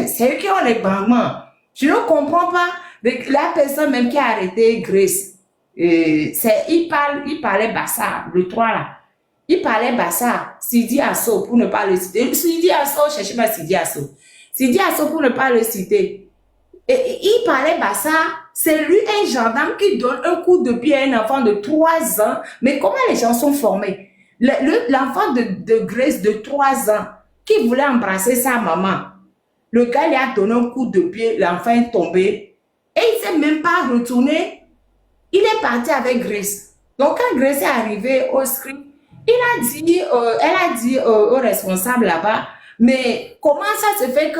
c'est eux qui ont les bandements. Je ne comprends pas. La personne même qui a arrêté Grace, il parlait Bassa, le 3 là. Il parlait Bassa, Sidi Asso, pour ne pas le citer. Sidi Asso, cherchez pas Sidi Asso. Sidi Asso, pour ne pas le citer. Et il parlait Bassa, c'est lui un gendarme qui donne un coup de pied à un enfant de 3 ans. Mais comment les gens sont formés? L'enfant de Grace de 3 ans, qui voulait embrasser sa maman. Le gars lui a donné un coup de pied, l'enfant est tombé. Et il ne s'est même pas retourné. Il est parti avec Grace. Donc quand Grace est arrivée au script, elle a dit au responsable là-bas, mais comment ça se fait que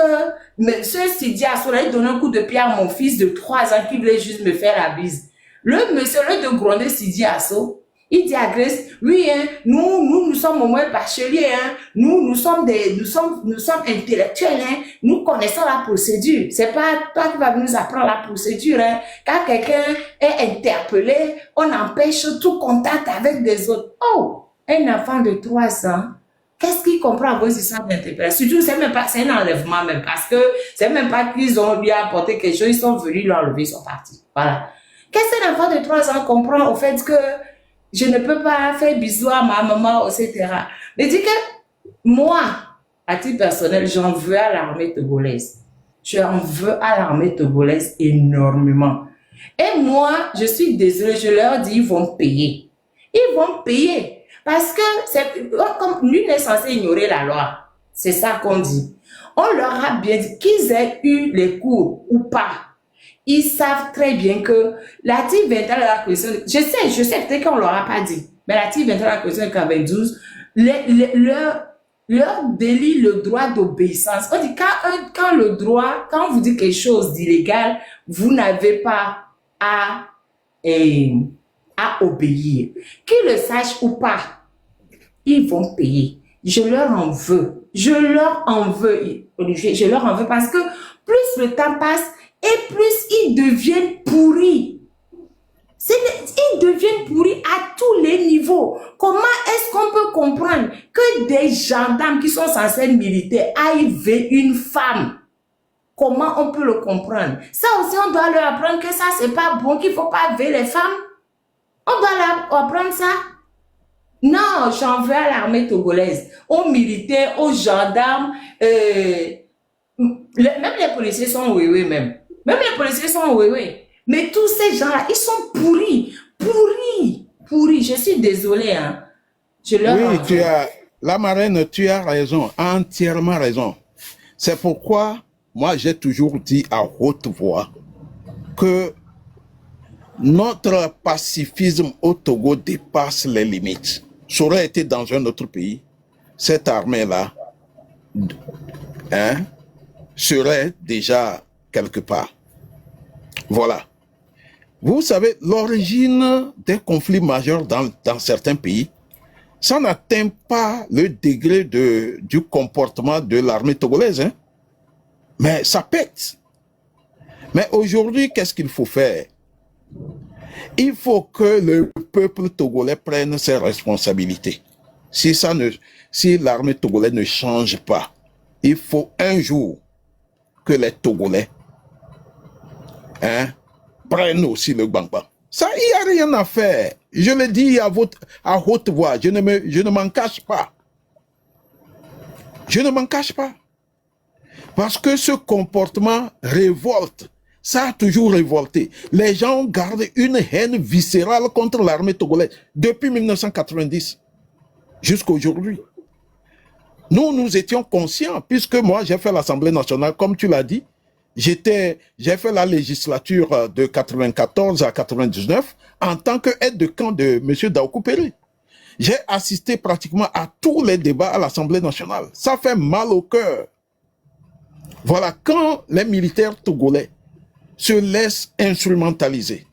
monsieur Sidi Asso a donné un coup de pied à mon fils de 3 ans qui voulait juste me faire la bise. Le monsieur, de gronder Sidi Asso, il dit à Grace, oui, hein, nous sommes au moins bacheliers, hein, nous sommes intellectuels, hein, nous connaissons la procédure. C'est pas toi qui vas nous apprendre la procédure, hein. Quand quelqu'un est interpellé, on empêche tout contact avec des autres. Oh! Un enfant de 3 ans, qu'est-ce qu'il comprend à vos histoires d'interpellation? Surtout, c'est un enlèvement même, parce que c'est même pas qu'ils ont lui apporté quelque chose, ils sont venus l'enlever, ils sont partis. Voilà. Qu'est-ce qu'un enfant de 3 ans comprend au fait que je ne peux pas faire bisous à ma maman, etc. Mais dit que Moi, à titre personnel, j'en veux à l'armée togolaise. J'en veux à l'armée togolaise énormément. Et moi, je suis désolée, je leur dis, ils vont payer. Ils vont payer. Parce que comme nul n'est censé ignorer la loi. C'est ça qu'on dit. On leur a bien dit qu'ils aient eu les cours ou pas. Ils savent très bien que l'article 21 de la Constitution, je sais peut-être qu'on ne leur a pas dit, mais l'article 21 de la Constitution 92, leur délie le droit d'obéissance. On dit quand vous dites quelque chose d'illégal, vous n'avez pas à obéir. Qu'ils le sachent ou pas, ils vont payer. Je leur en veux. Je leur en veux, Olivier. Je leur en veux parce que plus le temps passe et plus ils deviennent pourris. Ils deviennent pourris à tous les niveaux. Comment est-ce qu'on peut comprendre que des gendarmes qui sont censés être militaires aillent vers une femme? Comment on peut le comprendre? Ça aussi, on doit leur apprendre que ça, c'est pas bon, qu'il faut pas vers les femmes. On doit leur apprendre ça. Non, j'en veux à l'armée togolaise, aux militaires, aux gendarmes. Même les policiers sont oui, même. Même les policiers sont oui. Mais tous ces gens-là, ils sont pourris. Je suis désolée, hein. Je leur en veux. La marraine, tu as raison, entièrement raison. C'est pourquoi, moi, j'ai toujours dit à haute voix que notre pacifisme au Togo dépasse les limites. Ça aurait été dans un autre pays, cette armée-là serait déjà quelque part. Voilà. Vous savez, l'origine des conflits majeurs dans certains pays, ça n'atteint pas le degré du comportement de l'armée togolaise, hein? Mais ça pète. Mais aujourd'hui, qu'est-ce qu'il faut faire? Il faut que le peuple togolais prenne ses responsabilités. Si l'armée togolaise ne change pas, il faut un jour que les Togolais prennent aussi le bang-bang. Ça, il n'y a rien à faire. Je le dis à haute voix, je ne m'en cache pas. Je ne m'en cache pas. Parce que ce comportement révolte. Ça a toujours révolté. Les gens ont gardé une haine viscérale contre l'armée togolaise depuis 1990 jusqu'à aujourd'hui. Nous étions conscients, puisque moi, j'ai fait l'Assemblée nationale, comme tu l'as dit. J'ai fait la législature de 94 à 99 en tant qu'aide de camp de M. Daoukou Péré. J'ai assisté pratiquement à tous les débats à l'Assemblée nationale. Ça fait mal au cœur. Voilà, quand les militaires togolais se laissent instrumentaliser,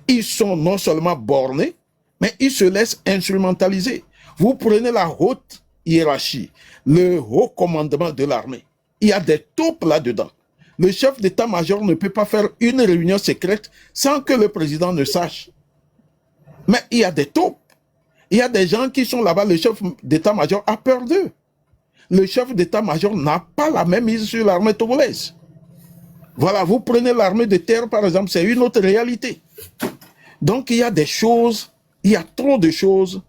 ils sont non seulement bornés, mais ils se laissent instrumentaliser. Vous prenez la haute hiérarchie, le haut commandement de l'armée. Il y a des taupes là-dedans. Le chef d'état-major ne peut pas faire une réunion secrète sans que le président ne sache. Mais il y a des taupes. Il y a des gens qui sont là-bas, le chef d'état-major a peur d'eux. Le chef d'état-major n'a pas la même mise sur l'armée togolaise. Voilà, vous prenez l'armée de terre, par exemple, c'est une autre réalité. Donc, il y a des choses, il y a trop de choses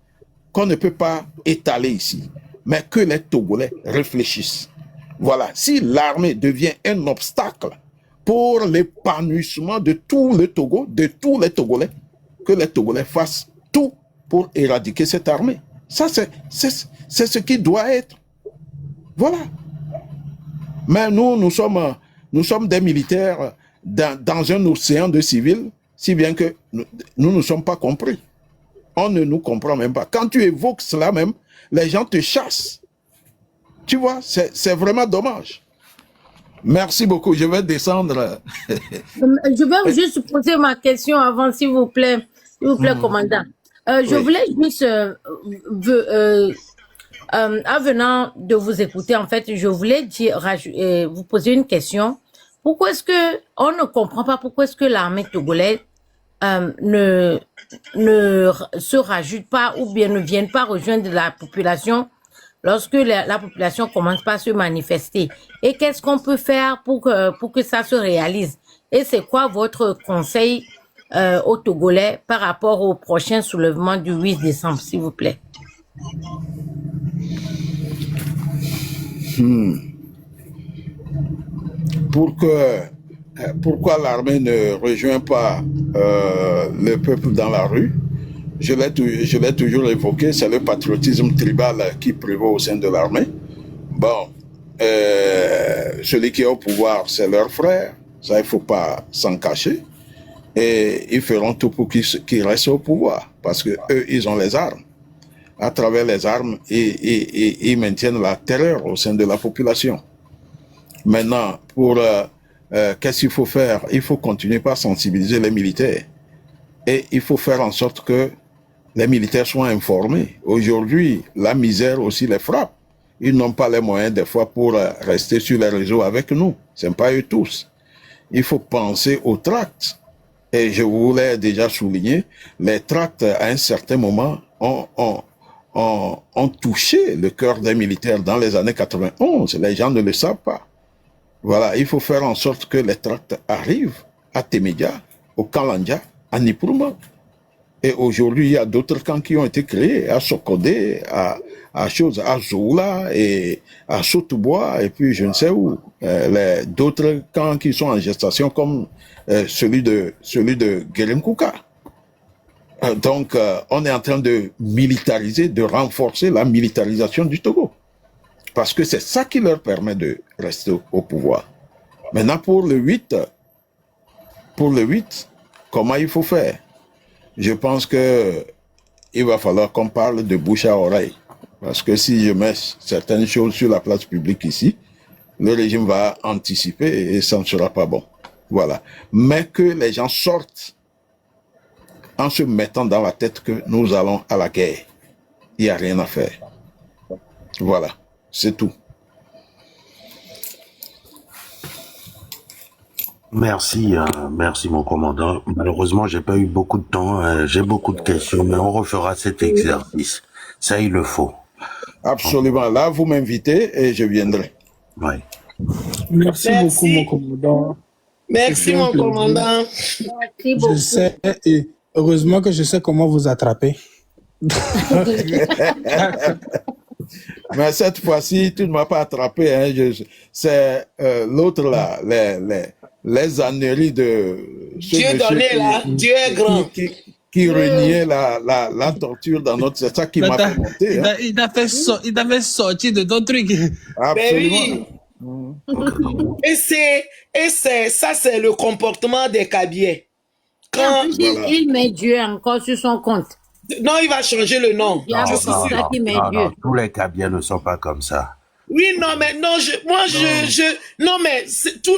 qu'on ne peut pas étaler ici. Mais que les Togolais réfléchissent. Voilà, si l'armée devient un obstacle pour l'épanouissement de tout le Togo, de tous les Togolais, que les Togolais fassent tout pour éradiquer cette armée. Ça, c'est ce qui doit être. Voilà. Mais nous sommes des militaires dans un océan de civils, si bien que nous ne sommes pas compris. On ne nous comprend même pas. Quand tu évoques cela même, les gens te chassent. Tu vois, c'est vraiment dommage. Merci beaucoup. Je vais descendre. Je vais juste poser ma question avant, s'il vous plaît, commandant. Je voulais juste, avenant de vous écouter, en fait, je voulais vous poser une question. Pourquoi est-ce que on ne comprend pas pourquoi est-ce que l'armée togolaise ne se rajoute pas ou bien ne vienne pas rejoindre la population lorsque la population commence pas à se manifester? Et qu'est-ce qu'on peut faire pour que ça se réalise? Et c'est quoi votre conseil aux Togolais par rapport au prochain soulèvement du 8 décembre, s'il vous plaît? Pourquoi l'armée ne rejoint pas le peuple dans la rue? Je l'ai toujours évoqué, c'est le patriotisme tribal qui prévaut au sein de l'armée. Bon, celui qui est au pouvoir, c'est leur frère, ça il ne faut pas s'en cacher. Et ils feront tout pour qu'ils restent au pouvoir, parce que eux, ils ont les armes. À travers les armes, ils maintiennent la terreur au sein de la population. Maintenant, qu'est-ce qu'il faut faire? Il faut continuer par sensibiliser les militaires. Et il faut faire en sorte que les militaires soient informés. Aujourd'hui, la misère aussi les frappe. Ils n'ont pas les moyens des fois pour rester sur les réseaux avec nous. Ce n'est pas eux tous. Il faut penser aux tracts. Et je vous l'ai déjà souligné, les tracts à un certain moment ont touché le cœur des militaires dans les années 91. Les gens ne le savent pas. Voilà, il faut faire en sorte que les tracts arrivent à Temedia, au Kalanja, à Nipurma. Et aujourd'hui, il y a d'autres camps qui ont été créés, à Sokodé, à Zoula et à Sotubois, et puis je ne sais où. D'autres camps qui sont en gestation comme celui de Guérenkuka. Donc, on est en train de militariser, de renforcer la militarisation du Togo. Parce que c'est ça qui leur permet de rester au pouvoir. Maintenant, pour le 8, comment il faut faire? Je pense que il va falloir qu'on parle de bouche à oreille. Parce que si je mets certaines choses sur la place publique ici, le régime va anticiper et ça ne sera pas bon. Voilà. Mais que les gens sortent en se mettant dans la tête que nous allons à la guerre. Il n'y a rien à faire. Voilà. C'est tout. Merci, merci mon commandant. Malheureusement, j'ai pas eu beaucoup de temps, j'ai beaucoup de questions, mais on refera cet exercice. Ça, il le faut. Absolument. Là, vous m'invitez et je viendrai. Oui. Merci beaucoup, mon commandant. Merci, mon commandant. Merci beaucoup. Je sais, et heureusement que je sais comment vous attraper. Mais cette fois-ci, tu ne m'as pas attrapé. Hein. C'est l'autre là, les âneries de ce Dieu donné là, Dieu est grand. Qui reniait la torture dans notre... C'est ça qui m'a fait monter. Hein. Il t'avait sorti de ton truc. Absolument. Et ça, c'est le comportement des Kabyais. Quand il met Dieu encore sur son compte. non, il va changer le nom. Non, tous les Kabyais ne sont pas comme ça. Oui, non, mais non, non, mais c'est tout,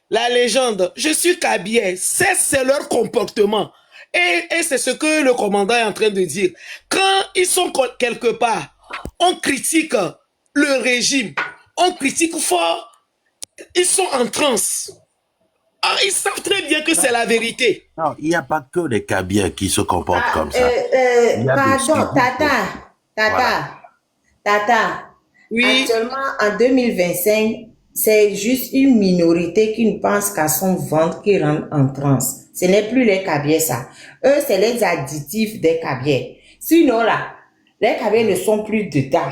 la légende, je suis Kabyais, c'est leur comportement. Et c'est ce que le commandant est en train de dire. Quand ils sont quelque part, on critique le régime, on critique fort, ils sont en transe. Ah, ils savent très bien que c'est la vérité. Non, il n'y a pas que les Kabyais qui se comportent comme ça. Pardon, Tata, oui. Actuellement, en 2025, c'est juste une minorité qui ne pense qu'à son ventre qui rentre en transe. Ce n'est plus les Kabyais, ça. Eux, c'est les additifs des Kabyais. Sinon, là, les Kabyais ne sont plus dedans.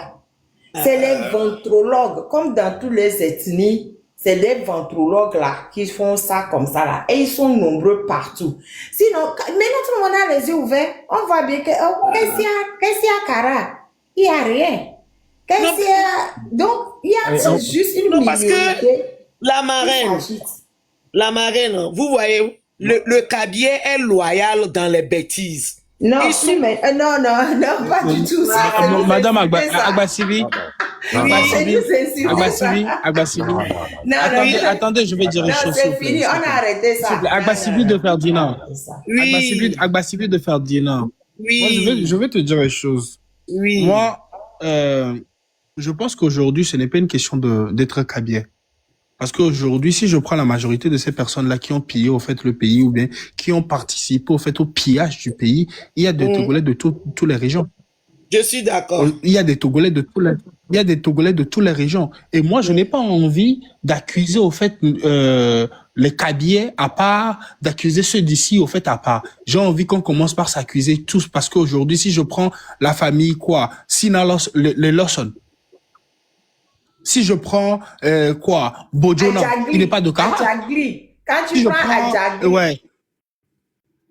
C'est les ventrologues, comme dans toutes les ethnies, c'est les ventrologues là qui font ça comme ça là. Et ils sont nombreux partout. Sinon, maintenant tout le monde a les yeux ouverts. On voit bien que, qu'est-ce qu'il y a, Kara? Il n'y a rien. Qu'est-ce qu'il y a? Donc, il y a juste une minorité. Parce que la marraine, vous voyez, le Kabyais est loyal dans les bêtises. Non, non, pas du tout. Madame Agbassivi. Attendez, je vais dire une chose. C'est fini, on a arrêté ça. Agbassivi de Ferdinand. Oui. Agbassivi de Ferdinand. Oui. Moi, je vais te dire une chose. Oui. Moi, je pense qu'aujourd'hui, ce n'est pas une question d'être Kabyais. Parce qu'aujourd'hui, si je prends la majorité de ces personnes-là qui ont pillé au fait le pays ou bien qui ont participé au fait au pillage du pays, il y a des Togolais de toutes les régions. Je suis d'accord. Il y a des Togolais de toutes les régions. Et moi, je n'ai pas envie d'accuser au fait les Kabyais à part, d'accuser ceux d'ici au fait à part. J'ai envie qu'on commence par s'accuser tous parce qu'aujourd'hui, si je prends la famille Sina les Lawson, Si je prends, Bojona, il n'est pas de Kara. Adjagli. Quand Si tu je prends prends, Adjagli, ouais.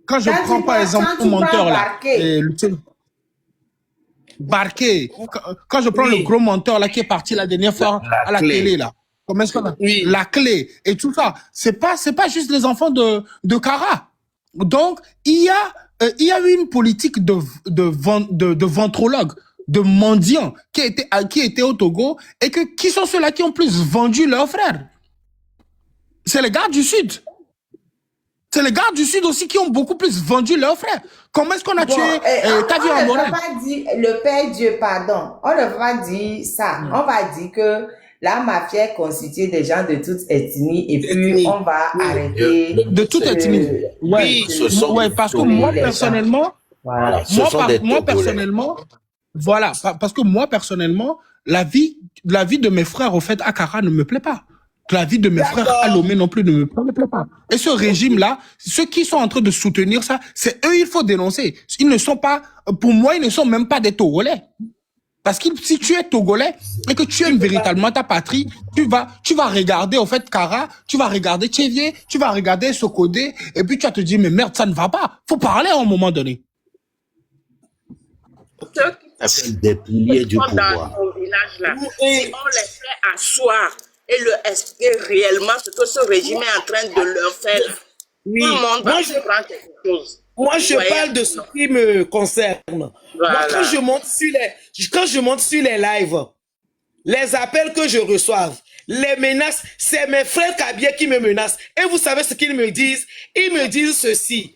Quand je quand prends, tu par prends, exemple, quand un tu prends menteur, là, Barké, Barké, quand je prends le Oui, gros menteur, là, qui est parti la dernière fois La à la clé. télé, là. Comment est-ce qu'on a? oui. La clé et tout ça. C'est pas juste les enfants de Kara. Donc, il y a eu une politique de ventrologues, de mendiants qui étaient au Togo et qui sont ceux-là qui ont plus vendu leurs frères. C'est les gars du Sud. C'est les gars du Sud aussi qui ont beaucoup plus vendu leurs frères. Comment est-ce qu'on a bon, tué on Tavi ne Amorin? va pas dire le Père Dieu, pardon. On ne va pas dire ça. On va dire que la mafia est constituée de gens de toutes ethnies et puis Ethnie. on va Oui. arrêter De toute ethnie. Ouais, Oui. Ce sont ouais, des parce que Togolais. moi, les gens. personnellement, Voilà. Ce sont des moi, Togolais. personnellement, voilà, parce que moi, personnellement, la vie de mes frères, au fait, à Kara ne me plaît pas. La vie de mes frères à Lomé non plus ne me plaît pas. Et ce régime-là, ceux qui sont en train de soutenir ça, c'est eux, il faut dénoncer. Ils ne sont pas, pour moi, ils ne sont même pas des Togolais. Parce que si tu es Togolais et que tu aimes véritablement ta patrie, tu vas regarder, au fait, Kara, tu vas regarder Tchévier, tu vas regarder Sokodé, et puis tu vas te dire, mais merde, ça ne va pas. Faut parler à un moment donné. Ceux Ça fait des piliers qui du sont dans pouvoir. ton village là, Oui. si on les fait asseoir et leur expliquer réellement ce que ce régime est en train de leur faire, Oui. tout le monde va Moi, je, comprendre quelque chose. moi, Vous je voyez? parle de ce qui me concerne. Moi, Voilà. quand je monte sur les lives, les appels que je reçois, les menaces, c'est mes frères Kabyé qui me menacent. Et vous savez ce qu'ils me disent? Ils me disent ceci.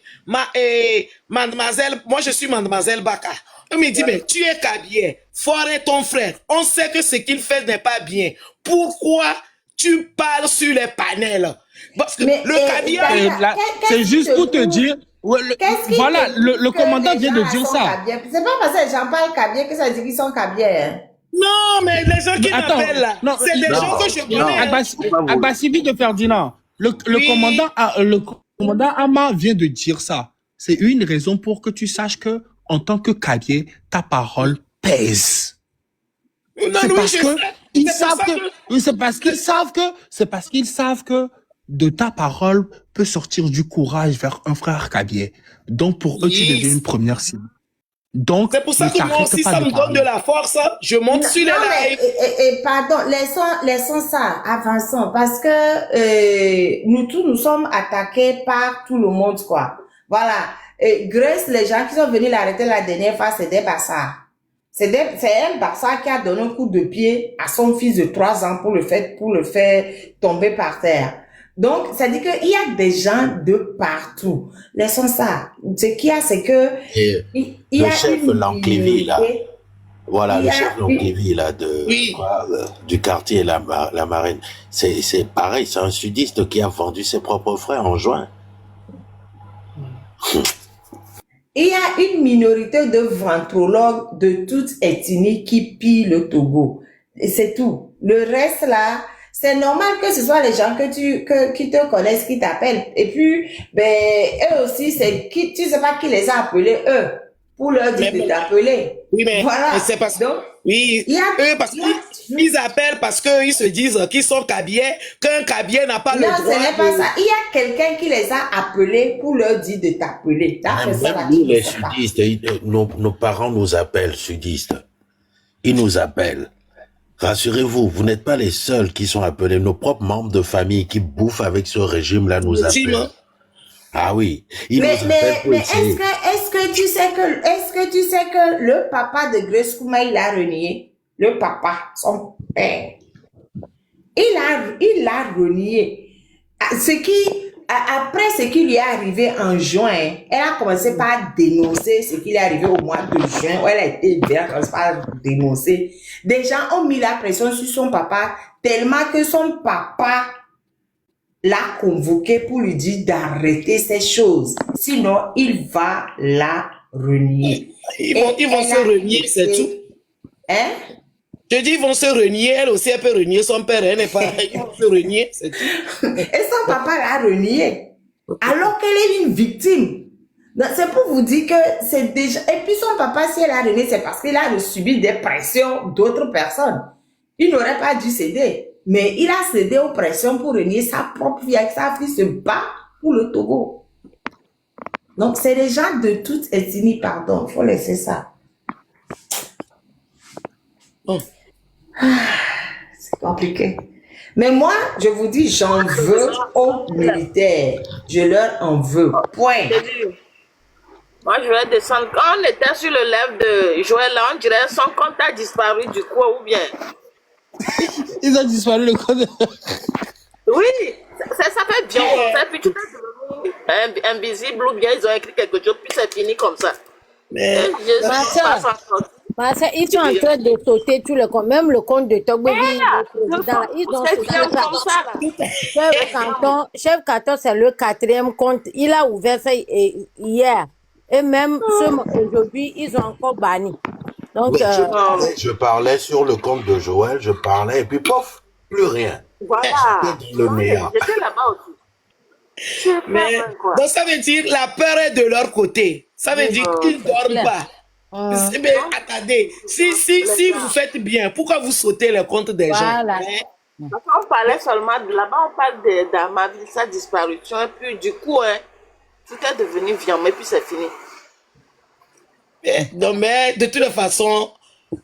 Mademoiselle, moi je suis Mademoiselle Baka. Il me dit, mais tu es Kabyé, foiré ton frère. On sait que ce qu'il fait n'est pas bien. Pourquoi tu parles sur les panels? Parce que Mais, le Kabyé... Là, c'est juste pour te dire, ouais, Qu'est-ce qui voilà, te dit le que commandant les vient gens de dire sont ça. Kabyé? C'est pas parce que les gens parlent Kabyé que ça dit qu'ils sont Kabyé. Hein. Non, mais les gens qui Attends, m'appellent là, non, c'est des non, gens que je connais. non. hein. Abbasivi de Ferdinand, le Oui. commandant Ama vient de dire ça. C'est une raison pour que tu saches que, en tant que Kabyé, ta parole pèse. Non, C'est oui, parce je que sais. ils C'est pour savent ça que, c'est parce qu'ils savent que de ta parole peut sortir du courage vers un frère Kabyé. Donc pour eux, tu Yes. deviens une première cible. Donc, C'est pour ça ne que moi t'arrête aussi, pas ça de me donne parler. de la force. Hein. Je monte Non, sur les non, mais, lives. pardon, laissons ça, avançons, parce que nous tous, nous sommes attaqués par tout le monde, quoi. Voilà. Grace, les gens qui sont venus l'arrêter la dernière fois, c'est des bassards. C'est un bâtard qui a donné un coup de pied à son fils de 3 ans pour le faire tomber par terre. Donc, ça dit qu'il y a des gens de partout. Laissons ça. Ce qu'il y a, c'est que Et il le y a chef une Lanclévy, là. minorité. Voilà, Il le y a chef Lanclévy, là, du quartier La Marine. C'est pareil, c'est un sudiste qui a vendu ses propres frères en juin. Il y a une minorité de ventrologues de toute ethnie qui pillent le Togo. Et c'est tout. Le reste là, c'est normal que ce soit les gens qui te connaissent, qui t'appellent. Et puis, eux aussi, tu sais pas qui les a appelés, eux, pour leur dire de t'appeler. Oui, mais Voilà. c'est parce que... Donc, Oui, il y a- eux, parce il y a- qu'ils appellent parce qu'ils se disent qu'ils sont Kabyé, qu'un Kabyé n'a pas non, le ce droit n'est pas ça. Il y a quelqu'un qui les a appelés pour leur dire de t'appeler. Même, C'est ça, là, même qui nous, ne les sait pas. sudistes, nos parents nous appellent sudistes. Ils nous appellent. Rassurez-vous, vous n'êtes pas les seuls qui sont appelés. Nos propres membres de famille qui bouffent avec ce régime-là nous Effectivement. appellent. Ah oui, ils Mais, nous appellent pour mais essayer. est-ce que tu sais que le papa de Grace Kouma, il a renié? Le papa, son père. Il a renié. Après ce qui lui est arrivé en juin, elle a commencé par dénoncer ce qui lui est arrivé au mois de juin, où elle a été bien commencé par dénoncer. Des gens ont mis la pression sur son papa tellement que son papa l'a convoqué pour lui dire d'arrêter ces choses. Sinon, il va la renier. Ils vont Et se elle a renier, c'est été- tout. Hein? Je dis, ils vont se renier. Elle aussi, elle peut renier son père. Elle n'est pas... Ils vont se renier, c'est tout. Et son papa l'a renié. Alors qu'elle est une victime. Donc, c'est pour vous dire que c'est déjà... Et puis son papa, si elle a renié, c'est parce qu'il a subi des pressions d'autres personnes. Il n'aurait pas dû céder. Mais il a cédé aux pressions pour renier sa propre vie. Avec sa fille se bat pour le Togo. Donc, c'est des gens de toute ethnie, pardon. Il faut laisser ça. C'est compliqué. Mais moi, je vous dis, j'en veux aux militaires. Je leur en veux. Point. Moi, je vais descendre. Quand on était sur le live de Joël, là, on dirait son compte a disparu du coup, ou bien. Ils ont disparu le code. Oui, ça fait bien comme ça. Puis tu t'es devenu invisible ou bien ils ont écrit quelque chose, puis c'est fini comme ça. Mais, Ma soeur, ils sont en train de sauter tout le compte, même le compte de Togbebi, le président, là, ils ont c'est sauté bien ça. comme ça, là. Chef Canton, c'est le 4e compte. Il a ouvert ça hier. Et même aujourd'hui, ils ont encore banni. Donc, Oui, je parlais sur le compte de Joël, je parlais, et puis pof, plus rien. Voilà. J'étais dans le néant. J'étais là-bas aussi. mais, donc ça veut dire la peur est de leur côté. Ça veut dire qu'ils ne dorment pas. Mais attendez, si vous faites bien, pourquoi vous sautez le compte des gens? Parce qu'on parlait seulement de là-bas, on parle d'Amadi, sa disparition, et puis du coup, tout est devenu viande, et puis c'est fini. Non, mais de toute façon,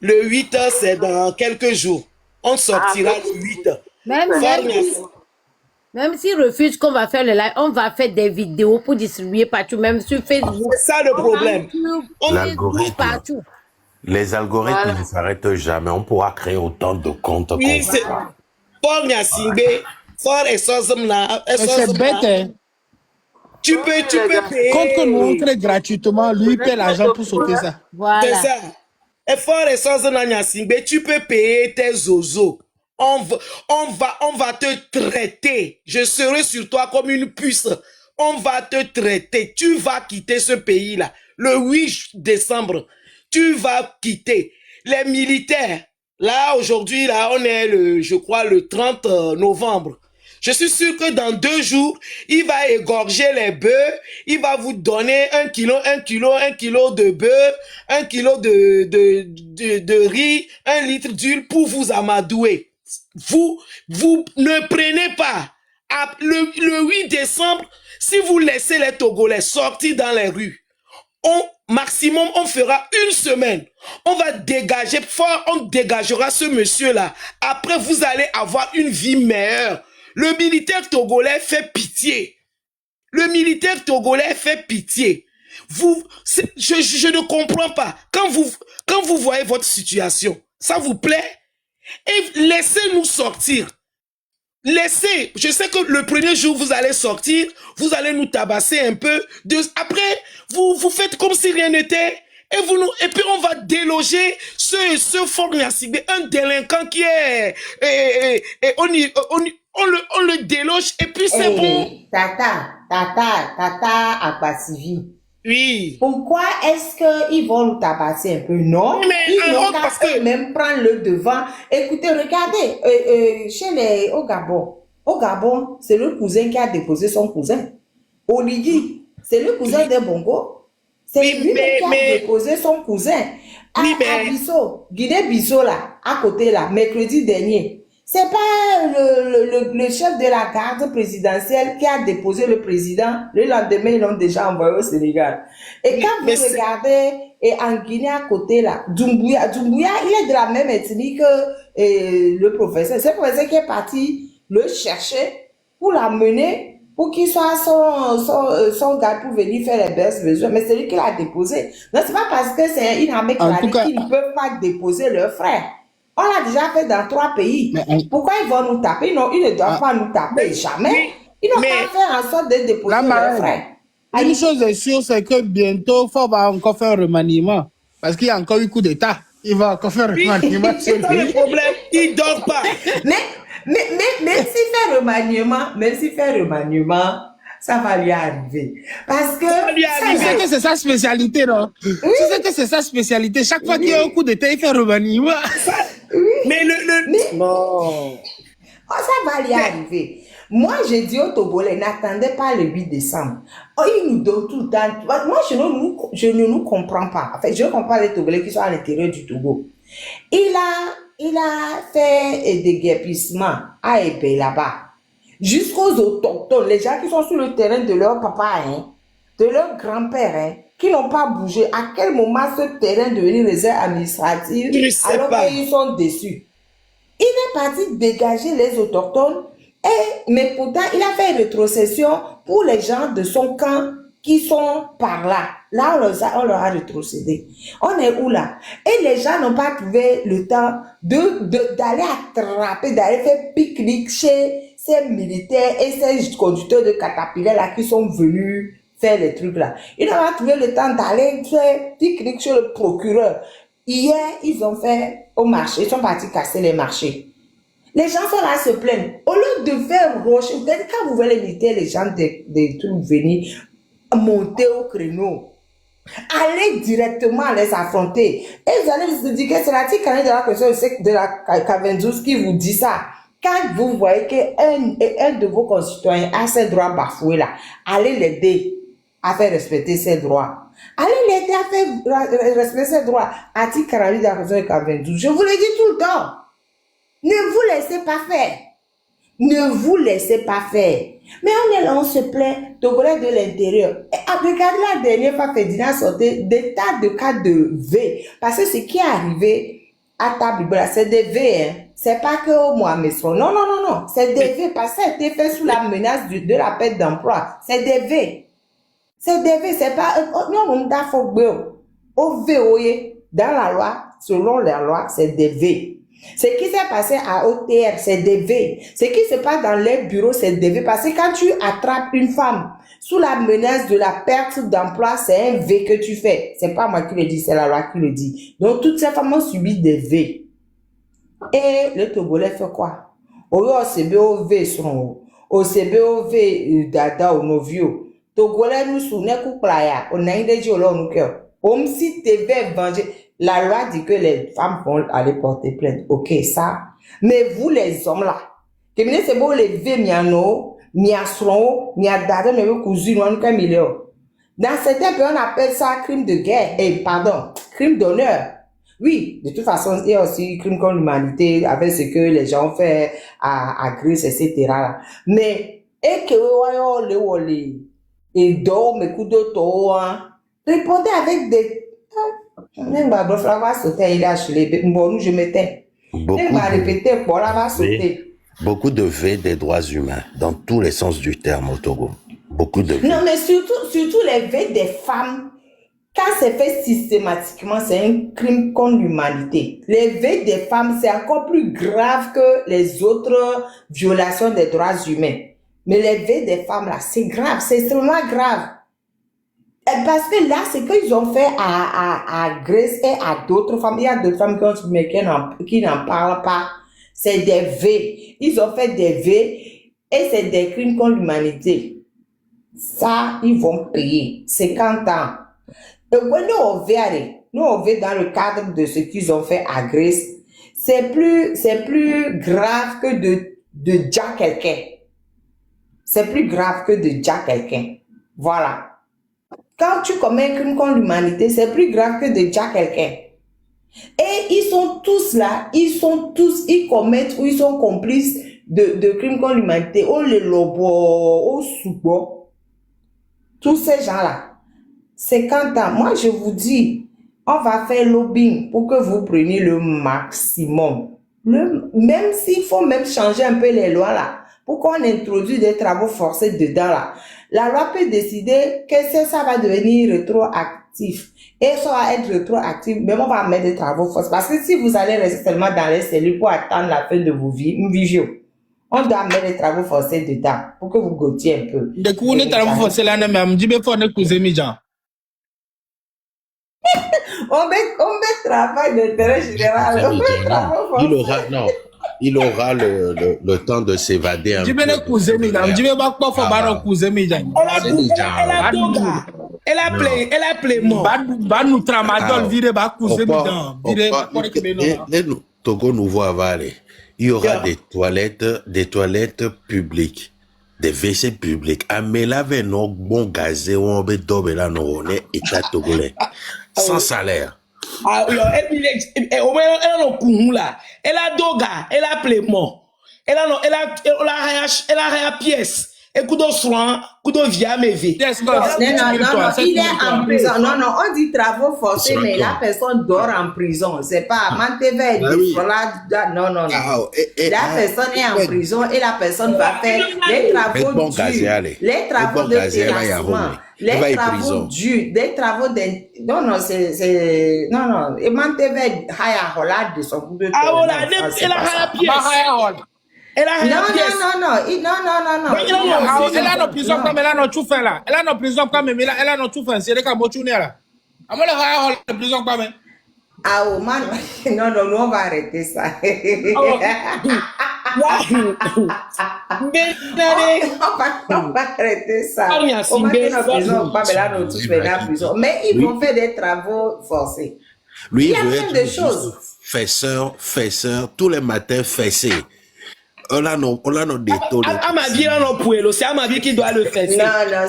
le 8, c'est dans quelques jours. On sortira le 8. Même s'ils refusent qu'on va faire le live, on va faire des vidéos pour distribuer partout, même sur Facebook. C'est ça le problème. L'algorithme. Les algorithmes ne s'arrêtent jamais. On pourra créer autant de comptes. Oui, c'est Paul Nyasingbe, Fort et Sozumna. C'est bête, hein. Tu peux payer. Compte que nous on crée gratuitement, lui paie l'argent pour sauter ça. Voilà. C'est ça. Et Fort et Sozumna Nyasingbe, tu peux payer tes zozos. On va te traiter. Je serai sur toi comme une puce. On va te traiter. Tu vas quitter ce pays-là. Le 8 décembre, tu vas quitter. Les militaires, là, aujourd'hui, là, on est, je crois, le 30 novembre. Je suis sûr que dans 2 jours, il va égorger les bœufs. Il va vous donner 1 kilo de bœuf, 1 kilo de riz, 1 litre d'huile pour vous amadouer. Vous ne prenez pas. Le 8 décembre, si vous laissez les Togolais sortir dans les rues, maximum, on fera 1 semaine. On va dégager fort, on dégagera ce monsieur-là. Après, vous allez avoir une vie meilleure. Le militaire togolais fait pitié. Le militaire togolais fait pitié. Je ne comprends pas. Quand vous voyez votre situation, ça vous plaît? Et laissez-nous sortir. Laissez. Je sais que le premier jour, vous allez sortir, vous allez nous tabasser un peu. Après, vous faites comme si rien n'était. Et puis on va déloger ce Fort Nyasingbe, un délinquant qui est... on le déloge et puis c'est bon. Tata Akbasivi. Oui. Pourquoi est-ce qu'ils vont nous tabasser un peu? Non, mais ils n'ont qu'à même prendre le devant. Écoutez, regardez, au Gabon, c'est le cousin qui a déposé son cousin. Oligui, c'est le cousin de Bongo. C'est lui qui a déposé son cousin. À Bissau, Guinée-Bissau, là, à côté, là, mercredi dernier. C'est pas le chef de la garde présidentielle qui a déposé le président. Le lendemain, ils l'ont déjà envoyé au Sénégal. Et quand vous regardez, et en Guinée à côté, là, Doumbouya, il est de la même ethnie que le professeur. C'est le professeur qui est parti le chercher pour l'amener, pour qu'il soit son gars pour venir faire les baisses besoins. Mais c'est lui qui l'a déposé. Non, c'est pas parce que c'est une armée qu'ils ne peuvent pas déposer leur frère. On l'a déjà fait dans 3 pays. Pourquoi ils vont nous taper? Non, ils ne doivent pas nous taper, jamais. Ils n'ont pas fait en sorte de déposer leur frère. Une chose est sûre, c'est que bientôt, il va encore faire un remaniement. Parce qu'il y a encore eu coup d'État. Il va encore faire un remaniement. C'est pas le problème, il ne dort pas. Mais même s'il fait remaniement, ça va lui arriver. Parce que... C'est que c'est sa spécialité, non? Oui. C'est que c'est sa spécialité. Chaque fois qu'il y a un coup d'État, il fait remaniement. Oui. Mais non. Oh, ça va lui arriver. Moi, j'ai dit aux Togolais, n'attendez pas le 8 décembre. Oh, ils nous donnent tout le temps. Moi, je ne nous comprends pas. En fait, je ne comprends pas les Togolais qui sont à l'intérieur du Togo. Il il a fait des guépissements à Épée là-bas. Jusqu'aux autochtones, les gens qui sont sur le terrain de leur papa, hein, de leur grand-père, hein, qui n'ont pas bougé. À quel moment ce terrain devient réserve administrative Je ne sais alors pas. qu'ils sont déçus? Il est parti dégager les autochtones, mais pourtant, il a fait une rétrocession pour les gens de son camp qui sont par là. Là, on leur a rétrocédé. On est où là? Et les gens n'ont pas trouvé le temps d'aller attraper, d'aller faire pique-nique chez ces militaires et ces conducteurs de catapilaires là qui sont venus faire les trucs là. Ils n'ont pas trouvé le temps d'aller faire pique-nique chez le procureur. Hier, ils ont fait au marché, ils sont partis casser les marchés. Les gens sont là à se plaindre. Au lieu de faire rocher, quand vous voyez les militaires, les gens des trucs venir monter au créneau, allez directement les affronter. Et vous allez se dire que c'est la petite canette de la question de la 92 qui vous dit ça. Quand vous voyez qu'un de vos concitoyens a ses droits bafoués là, allez l'aider à faire respecter ses droits. Allez l'aider à faire respecter ses droits. Article 48 de la Constitution 92. Je vous le dis tout le temps. Ne vous laissez pas faire. Ne vous laissez pas faire. Mais on est là, on se plaint, Togolais de l'intérieur. Et regardez la dernière fois, Ferdinand sortait des tas de cas de V. Parce que ce qui est arrivé à Tablibola, c'est des V. Hein. C'est pas que au Mohamed. Non, non, non, non. C'est des V. Parce que ça a été fait sous la menace de la perte d'emploi. C'est des V. C'est des V. C'est pas... Non, on a fait au V, dans la loi, selon la loi, c'est des V. Ce qui s'est passé à OTR, c'est des V. Ce qui se passe dans les bureaux, c'est des V. Parce que quand tu attrapes une femme sous la menace de la perte d'emploi, c'est un V que tu fais. C'est pas moi qui le dis, c'est la loi qui le dit. Donc, toutes ces femmes ont subi des V. Et le Togolais fait quoi? Au CBOV son, au CBOV dada au novio. Togolais nous souvenons qu'on playa, on a une des jours là, on si TV venger. La loi dit que les femmes vont aller porter plainte. Ok, ça. Mais vous, les hommes là, que c'est beau les V miano, miasron, miadade, mais vous cousine, on a million. Dans certains pays, on appelle ça crime de guerre. Pardon, crime d'honneur. Oui, de toute façon, il y a aussi crime contre l'humanité avec ce que les gens ont fait à Grèce, etc. Là. Mais, et que et d'or, mes coups de taux, répondez avec des même je mettais. Beaucoup de V des droits humains, dans tous les sens du terme au Togo. Beaucoup de V. Non, mais surtout les V des femmes, quand c'est fait systématiquement, c'est un crime contre l'humanité. Les V des femmes, c'est encore plus grave que les autres violations des droits humains. Mais les V des femmes, là, c'est grave, c'est extrêmement grave. Parce que là, ce qu'ils ont fait à Grèce et à d'autres femmes, il y a d'autres femmes qui n'en parlent pas. C'est des V. Ils ont fait des V et c'est des crimes contre l'humanité. Ça, ils vont payer 50 ans. Et nous, on va dans le cadre de ce qu'ils ont fait à Grèce. C'est plus grave que de dire quelqu'un. C'est plus grave que de dire quelqu'un. Voilà. Quand tu commets un crime contre l'humanité, c'est plus grave que de dire quelqu'un. Et ils sont tous là, ils commettent ou ils sont complices de crimes contre l'humanité. Oh les lobos, oh soubo. Tous ces gens-là. 50 ans. Moi, je vous dis, on va faire lobbying pour que vous preniez le maximum. Même s'il faut même changer un peu les lois là, pour qu'on introduise des travaux forcés dedans là. La loi peut décider que ça va devenir rétroactif. Et ça va être rétroactif, même on va mettre des travaux forcés. Parce que si vous allez rester seulement dans les cellules pour attendre la fin de vos vies, on doit mettre des travaux forcés dedans pour que vous goûtiez un peu. De coup, les travaux forcés là, même, je vais faire des cousins mijan. On met travail d'intérêt général. Il aura le temps de s'évader un peu. Elle a pleinement. Togo Nouveau Avalé. Il y aura des toilettes publiques, des WC publics. Amelave no bon gazé, on be dobela no état togolais. Sans salaire. Ah, au moins, elle a le coup là. Elle a Doga, elle a Plémon. Elle a pièce. Et coup de soin, coup de via mes vies. Non, il est en prison. Non, on dit travaux forcés, mais la personne dort en prison. C'est pas Manteve, non. La personne est en prison et la personne va faire les travaux durs. Les travaux de terrassement. Les travaux durs. Des travaux de... Non, c'est... Non. Et Manteve, Haya Hola de son coup de... Ah, voilà, elle a pièce. Elle a non. Elle a nos prisons comme elle a nos tout fait là. Elle a nos prisons comme elle a nos tout fait. C'est le cas de là. Avant le prison comme elle. Ah, oh man, non, nous on va arrêter ça. On va arrêter ça. On va mettre en prison, pas là, nous tous venir en prison. Mais ils vont faire des travaux forcés. Lui, il y a veut plein être de choses. Fesseur, tous les matins fessé. On a nos détours. Amadi, c'est Amadi qui doit le faire. Non,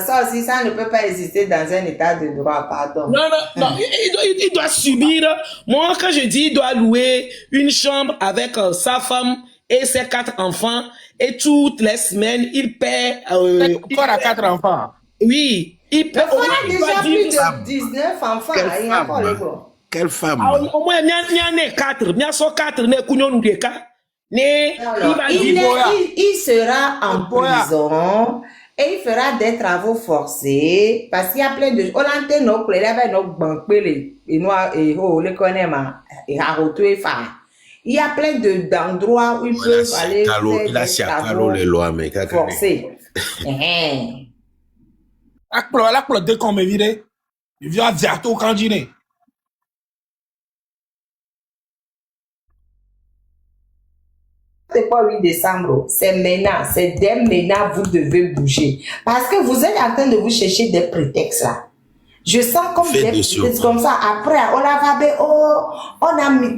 ça aussi, ça ne peut pas exister dans un état de droit, pardon. Non, il doit subir. Moi, quand je dis il doit louer une chambre avec sa femme et ses 4 enfants, et toutes les semaines, il paie... Encore à 4 enfants. Oui, il paie... Mais il y a déjà plus de 19 enfants. Il y a encore les gros. Quelle femme? Au moins, il y en a 4. Il y en a 4. Il sera en prison et il fera des travaux forcés parce qu'il y a plein de choses. Il y a plein d'endroits où il peut aller faire des travaux forcés. C'est pas 8 décembre, c'est maintenant, c'est dès maintenant vous devez bouger. Parce que vous êtes en train de vous chercher des prétextes là. Je sens comme des prétextes comme ça. Après, on a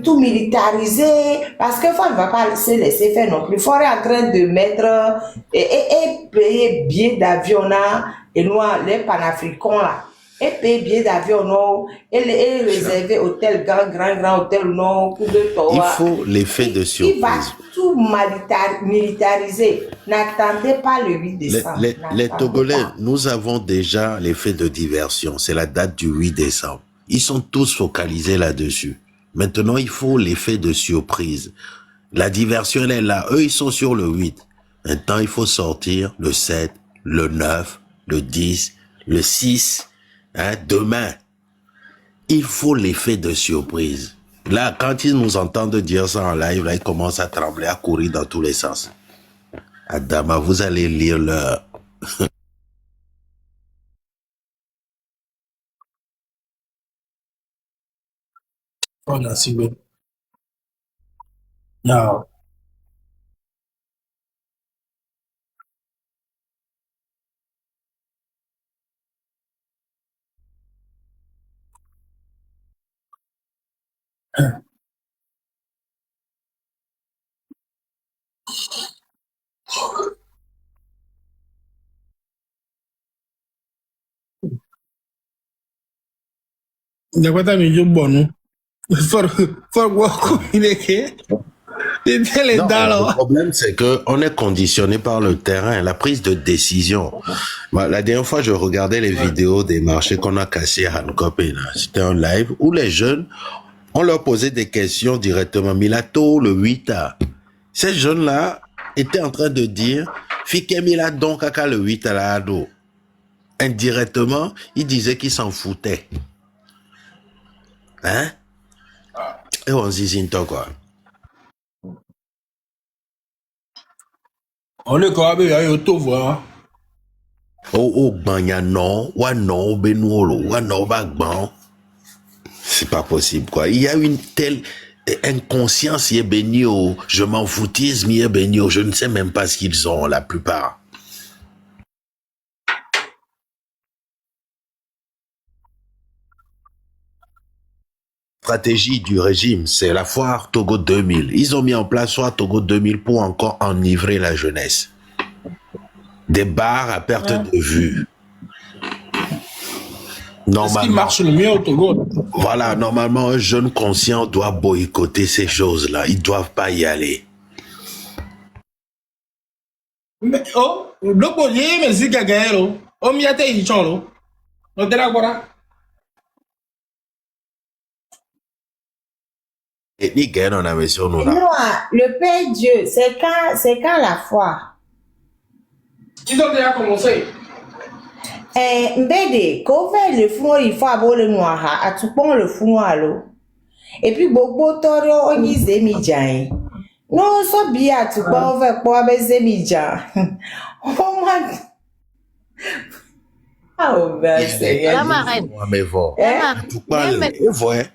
tout militarisé. Parce que faut ne va pas se laisser faire non plus. Il faut être en train de mettre et payer billets d'avion là, et nous, les panafricains là. Et payer billet d'avion, non, et réserver hôtel, grand hôtel, non, pour de toi. Il faut l'effet de surprise. Il va tout militariser. N'attendez pas le 8 décembre. Les Togolais, nous avons déjà l'effet de diversion. C'est la date du 8 décembre. Ils sont tous focalisés là-dessus. Maintenant, il faut l'effet de surprise. La diversion, elle est là. Eux, ils sont sur le 8. Maintenant, il faut sortir le 7, le 9, le 10, le 6. Demain, il faut l'effet de surprise. Là, quand ils nous entendent dire ça en live, là, ils commencent à trembler, à courir dans tous les sens. Adama, vous allez lire leur... Oh, merci, oui. Non. De quoi t'as mis du bon, non? Le problème, c'est qu'on est conditionné par le terrain, la prise de décision. La dernière fois, je regardais les vidéos des marchés qu'on a cassés à Hankopé. C'était un live où les jeunes, on leur posait des questions directement. Milato, le 8A. Ces jeunes-là étaient en train de dire, Fike Miladon Kaka le 8 à la ado. Indirectement, ils disaient qu'ils s'en foutaient. Hein? Et on zizinto quoi. On est quand même à tout voir. Oh, banya non, wa non, benuolo, wa non, bagban. C'est pas possible, quoi. Il y a une telle inconscience, y est bénio. Je m'en foutisme, y est bénio. Je ne sais même pas ce qu'ils ont, la plupart. Stratégie du régime, c'est la foire Togo 2000. Ils ont mis en place foire Togo 2000 pour encore enivrer la jeunesse. Des bars à perte de vue. C'est ce qui Normalement, marche le mieux au Togo. voilà, normalement, un jeune conscient doit boycotter ces choses-là. Ils doivent pas y aller. Mais, oh, lobo ye me zika gaero. O miate hicholo. No te la guara. Et ni gagne on a mission nous là. Non, le Père Dieu, c'est quand la foi. Ils ont déjà commencé. Mbede, quand on fait le fou, il faut avoir le noir, à tout point le fou à l'eau. Et puis, beaucoup toro, on y zémidjaï. Non, so bien, à tout point, on fait quoi avec zémidjaï? Oh, man. Oh, ben, c'est La marraine. Mais bon, Hein? tout pas Même, le vrai.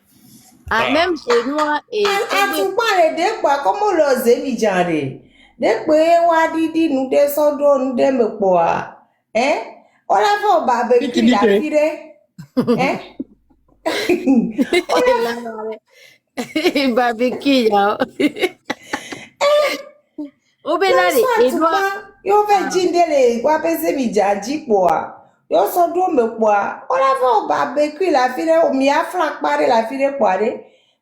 même chez moi, et À tout point, les deux, quoi, comment le zémidjaï? Dès que, wadidi, nous descendons, nous démons, quoi. Hein? On a fait un barbecue, la fille. Hein? la marraine. Barbecue, là. Au Benale, et toi, Yo fait jindele, quoi, pese mi jaji, quoi. Yo so do me, quoi. On a fait un barbecue, la fille, on m'y a flanc paré, la fille, quoi,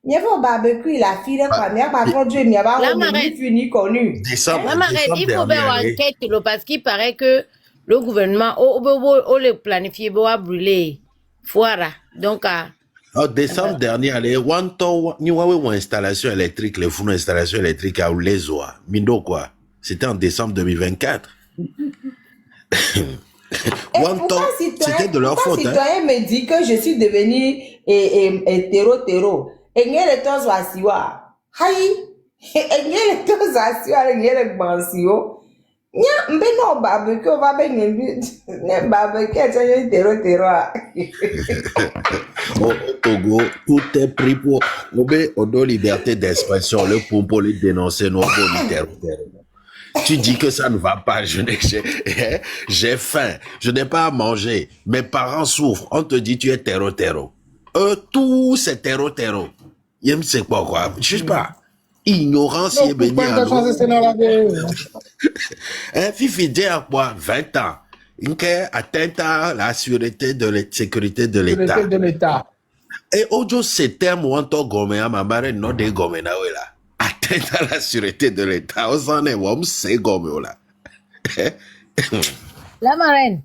mi a fait un barbecue, la fille, quoi, mi a pas trop Dieu, mi a pas la marraine. fini connu. Décembre, La marraine, décembre il faut dernier, faire allez. enquête, là, parce qu'il paraît que le gouvernement, le planifié, va brûler. Foira. Donc, En décembre dernier, allez, wanto, ni wawe ou installation électrique, les fourneaux installation électrique à Oulezoa, Mindo quoi. C'était en décembre 2024. Wanto, c'était de leur faute, hein. Citoyen me dit que je suis devenu hétéro. Et n'y a le temps soit siwa. Haï. Et n'y a le temps soit siwa, n'y a le bansio. Nya, mbe no barbecue, on va bien ne barbecue, c'est hétéro. Au Togo, tout est pris pour. On donne liberté d'expression, le pour les dénoncer, nous, tu dis que ça ne va pas, j'ai faim, je n'ai pas à manger, mes parents souffrent, on te dit tu es terreau. Tout c'est terreau. Yem c'est quoi, je sais pas. Ignorance est bénie à nous. Fifi dit à quoi 20 ans. Une atteinte à la sécurité de l'État. Et aujourd'hui, c'est terme où on t'a gommé à ma mère, non des gommé na là. Atteinte à la sécurité de l'État. On s'en est, on sait gommé là. la marraine,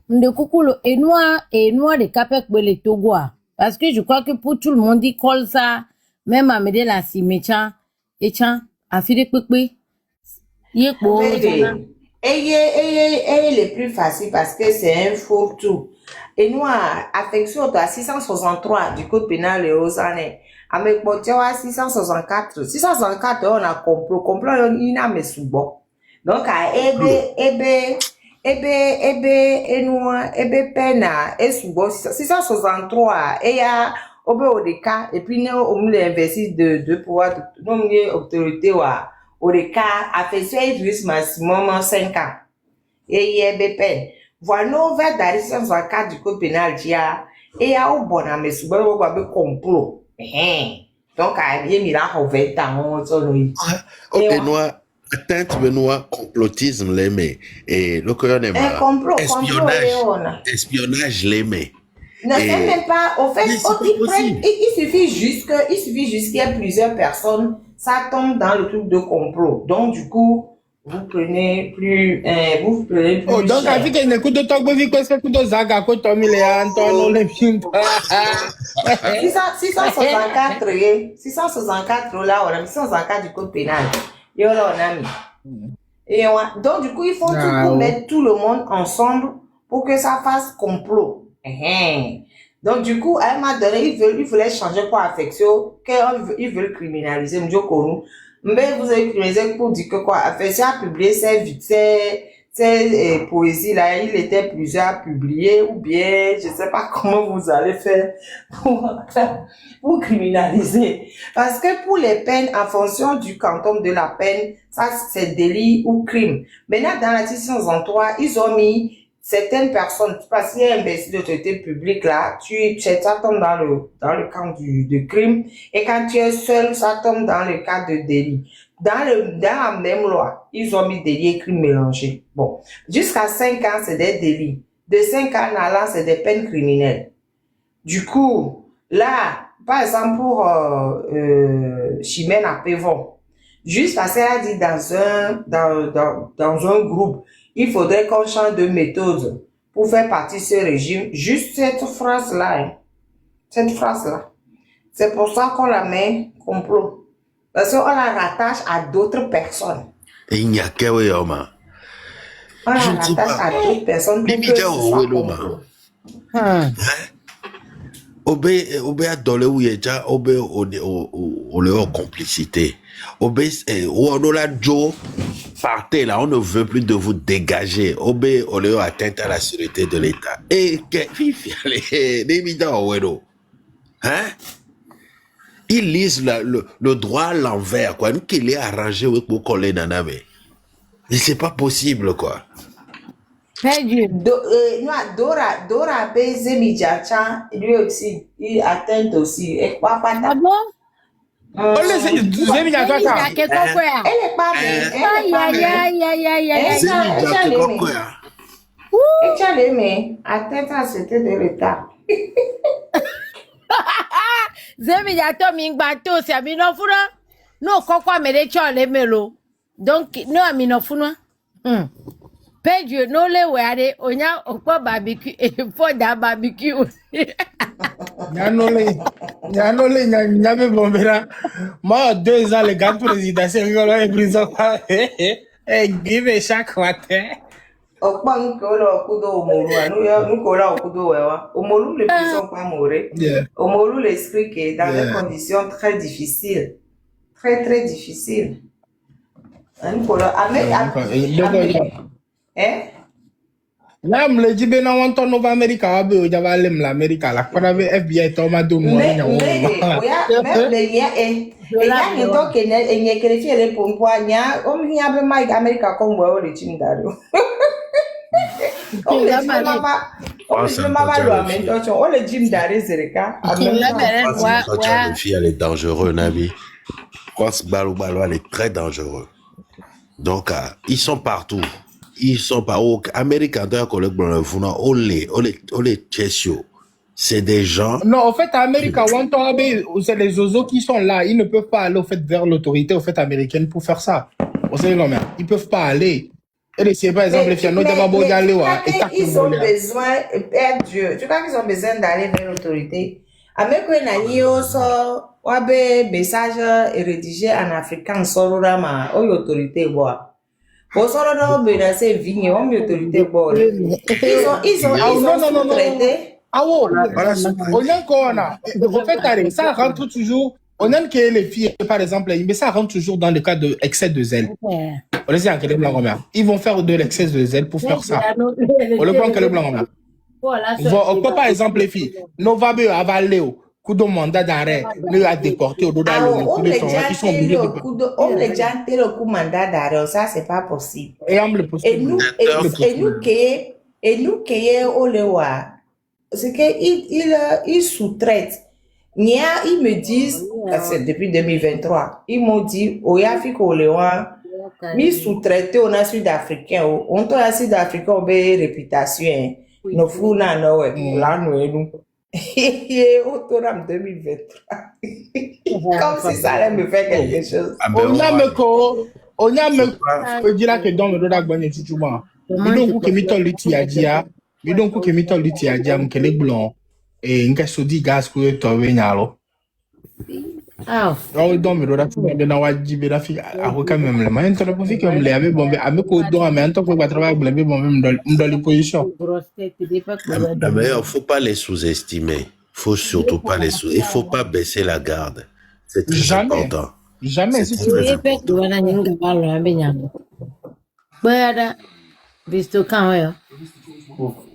de coucou, et noir de Capec, les Togois. Parce que je crois que pour tout le monde, ils collent ça, même à m'aider la ciméchan, et tiens, à filer pépé. Et le plus facile parce que c'est un faux tout. Et nous, affection à 663 du code pénal et aux années. Avec Botiawa 664. 664, on a complot, il n'a mais sous-bon. Donc, à ebe, pena, et sous-bon, 663, et à, au cas, et puis, nous, on l'investit de pouvoir, non, autorité, au cas, affection et maximum 5 ans. Et ebe, voilà, nous, vers d'aller 664 du code pénal, et à, au bon, mais sous-bon, on va complot. Donc, il y a un 20 ans, Benoît, atteinte Benoît, complotisme l'aimé. Et le colonel espionnage l'aimé. Non, c'est même pas, au fait, il suffit juste qu'il y ait plusieurs personnes, ça tombe dans le truc de complot. Donc, du coup, vous prenez plus Oh, donc, cher. avec une écoute de toi, vous vivez presque tout zaga, quand tu as mis les Anton, les films. 664 là, on a mis 664 du code pénal. Et là, on a mis. Donc, du coup, il faut tout mettre tout le monde ensemble pour que ça fasse complot. Donc, du coup, à un moment donné, ils voulaient changer quoi, affection, qu'ils veulent criminaliser, mais vous avez criminalisé pour dire que quoi, affection a publié ces poésies là, il était plusieurs publiés, ou bien, je sais pas comment vous allez faire pour criminaliser. Parce que pour les peines, en fonction du quantum de la peine, ça, c'est délit ou crime. Maintenant, dans la 663, ils ont mis certaines personnes, parce qu'il y a un imbécile d'autorité publique là, ça tombe dans le camp de crime, et quand tu es seul, ça tombe dans le cas de délit. Dans la même loi, ils ont mis délit et crime mélangés. Bon. Jusqu'à 5 ans, c'est des délits. De 5 ans en allant, c'est des peines criminelles. Du coup, là, par exemple, pour Chimène à Pévon, juste parce qu'elle a dit dans un groupe, il faudrait qu'on change de méthode pour faire partie de ce régime. Juste cette phrase-là, hein. Cette phrase-là. C'est pour ça qu'on la met complot. Parce qu'on la rattache à d'autres personnes. Et il n'y a qu'un homme. On la Je ne sais rattache pas. à d'autres personnes pour que ce soit complot. Obé a donné où il y a déjà Obé au leur complicité. Obé, on a la Joe, partez là, on ne veut plus de vous dégager. Obé, on leur atteinte à la sécurité de l'État. Et hein? Ils lisent le droit à l'envers, quoi. Nous qu'il est arrangé pour coller nana, mais c'est pas possible, quoi. Dora Beze Midjachan, lui aussi, il atteint aussi. Et quoi, pas Ah bon? Elle est pas bien. Atteinte à la sécurité de l'État. Zemiyato mingbato si aminofuna. No kokwa mere chole melo. Donc no aminofuna. Pedro no le weare onya okwa barbecue e for da barbecue. Nyanole, nyabe bombera. Moi, 2 ans, les gars présidentiels, ils ont pris ça. Et give chaque matin. Okpang kola okudo omoru anu kola okudo wewa omoru le prison pas mourir. Omoru l'explique que dans des conditions très difficiles, très difficiles. Anu kola Là, me le dit ben on tourne au Amérique, à be j'avais allé l'Amérique là. Quand avait FBI Thomas de moi. Mais même les liens et là il donc que ne qualifié les pour quoi nya on y a vraiment Amérique comme moi le team d'aro. On le gym d'arrêt Zereka. La fille, elle est dangereuse, Nabi. Cross Balou, elle est très dangereuse. Donc, ils sont partout. Ils sont pas au Américains, c'est des gens. Non, en fait, Amérique, c'est les zozos qui sont là. Ils ne peuvent pas aller au fait vers l'autorité au fait américaine pour faire ça. Vous savez comment? Ils peuvent pas aller. Et c'est par exemple les filles, ils ont besoin, Père Dieu, tu crois qu'ils ont besoin d'aller vers l'autorité? Avec un message rédigé en africain, sur l'autorité, ils ont sous-traité. Ah ouais, en fait, ça rentre toujours. On aime que les filles, par exemple, mais ça rentre toujours dans le cas de excès de zèle. On les a ils vont faire de l'excès de zèle pour faire ça. On le prend que le blanc. Par exemple, les filles, nos vabe avaléo. Coup de mandat d'arrêt, nous a déporté au dos de ils sont obligés de. On les gens le coup mandat d'arrêt, ça c'est pas possible. Et nous qui au lewa, c'est que ils sous-traitent. Ils me disent, c'est depuis 2023, ils m'ont dit, Oyafik au lewa, ils sous-traitent on a sud-africain, on a sud-africain, on a une réputation, nos fous là, là nous. Autoram 2023. Comme si ça allait me faire quelque chose. On a me dire que dans le dos d'Agbani, tu vois. Donc, que mitol litiadia, mais donc que mitol litiadia, m'kele blanc, et n'kasodi gaz pour toi venalo. Ah. Oh, donc, mais là, tu vas bien avoir dit, mais la fille, à aucun même le moyen, tu as pas vu comme les avait bombé, à me coudre, mais en tant que travail, vous l'avez bombé dans les positions. Mais il ne faut pas les sous-estimer. Il ne faut surtout pas les sous-estimer. Il ne faut pas baisser la garde. C'est très important. Jamais. C'est très important.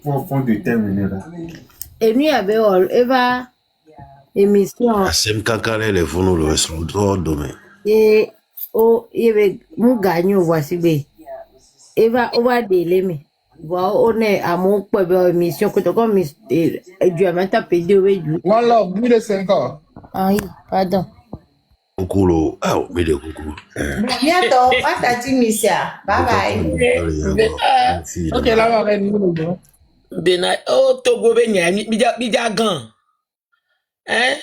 Faut déterminer là. Et nous, Eva. Émission. Asem Kankale, les fourneaux, le reste, demain. Et, nous gagnons, voici, Eva, on va délai, on est à mon point émission, que tu comme, du à mettre à pédé, oui. Voilà, plus de 5 ans. Ah, oui, pardon. Coucou, ah, mais de coucou. Bientôt, pas ta Timisia. Bye bye. Ok, là, on va revenir. Bena, oh, Togo, Benya, Bidia Gan. Hein?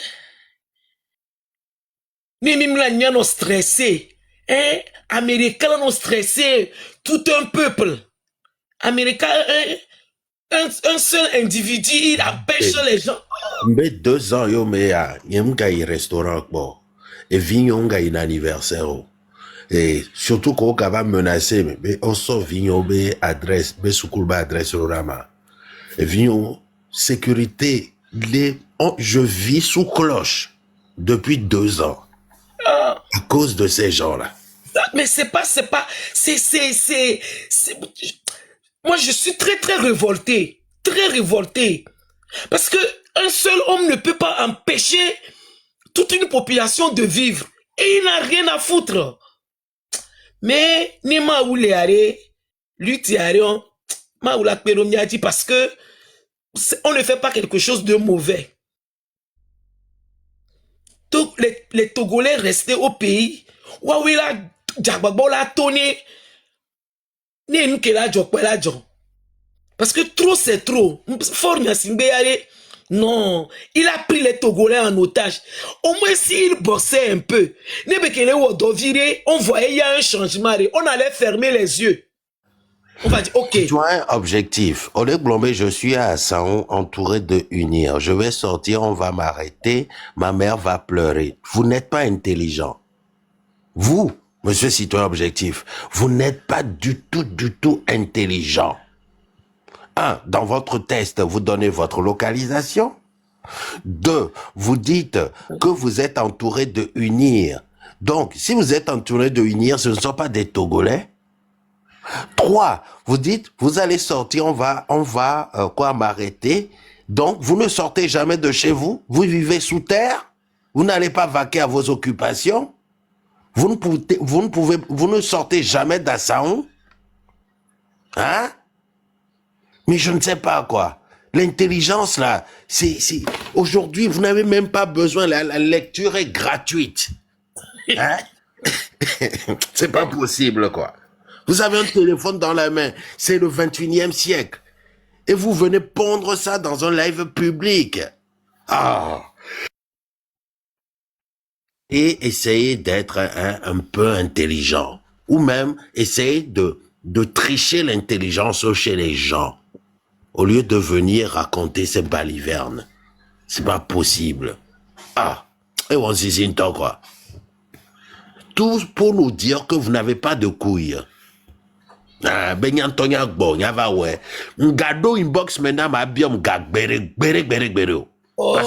Ni même la nia non stressé. Hein? Américains non stressé. Tout un peuple. Américain, un seul individu, il empêche les gens. Mais 2 ans, yo, mais il y a un restaurant, bon. Et vignon, il y a un anniversaire. Oh. Et surtout qu'on va menacer, mais on sort vignon, mais adresse, mais soukoulba adresse au rama. Et vignon, sécurité, je vis sous cloche depuis 2 ans. À cause de ces gens-là. Mais moi, je suis très, très révolté. Très révolté. Parce que un seul homme ne peut pas empêcher toute une population de vivre. Et il n'a rien à foutre. Mais, ni ma ou le are, lutte arion, ma ou la peromia dit parce que on ne fait pas quelque chose de mauvais. Donc, les Togolais restés au pays, Wawila, Djagbabola, Tony, parce que trop c'est trop. Non, il a pris les Togolais en otage. Au moins s'il bossait un peu, on voyait il y a un changement. On allait fermer les yeux. On va dire, ok. Tu as un objectif. Au lieu de blomber, je suis à Saon, entouré de Unir. Je vais sortir, on va m'arrêter. Ma mère va pleurer. Vous n'êtes pas intelligent. Vous, monsieur citoyen objectif, vous n'êtes pas du tout intelligent. 1, dans votre test, vous donnez votre localisation. 2, vous dites que vous êtes entouré de Unir. Donc, si vous êtes entouré de Unir, ce ne sont pas des Togolais. 3, vous dites, vous allez sortir, on va m'arrêter. Donc, vous ne sortez jamais de chez vous. Vous vivez sous terre. Vous n'allez pas vaquer à vos occupations. Vous ne sortez jamais d'Assaon. Hein? Mais je ne sais pas quoi. L'intelligence, là, aujourd'hui, vous n'avez même pas besoin. La lecture est gratuite. Hein? C'est pas possible, quoi. Vous avez un téléphone dans la main. C'est le 21e siècle. Et vous venez pondre ça dans un live public. Ah! Et essayez d'être un peu intelligent. Ou même essayez de tricher l'intelligence chez les gens. Au lieu de venir raconter ces balivernes. C'est pas possible. Ah! Et on s'y quoi. Tout pour nous dire que vous n'avez pas de couilles. Ah, ben Antonia Gbo, nyava ouais. Ngado inbox maintenant ma biom gagbere.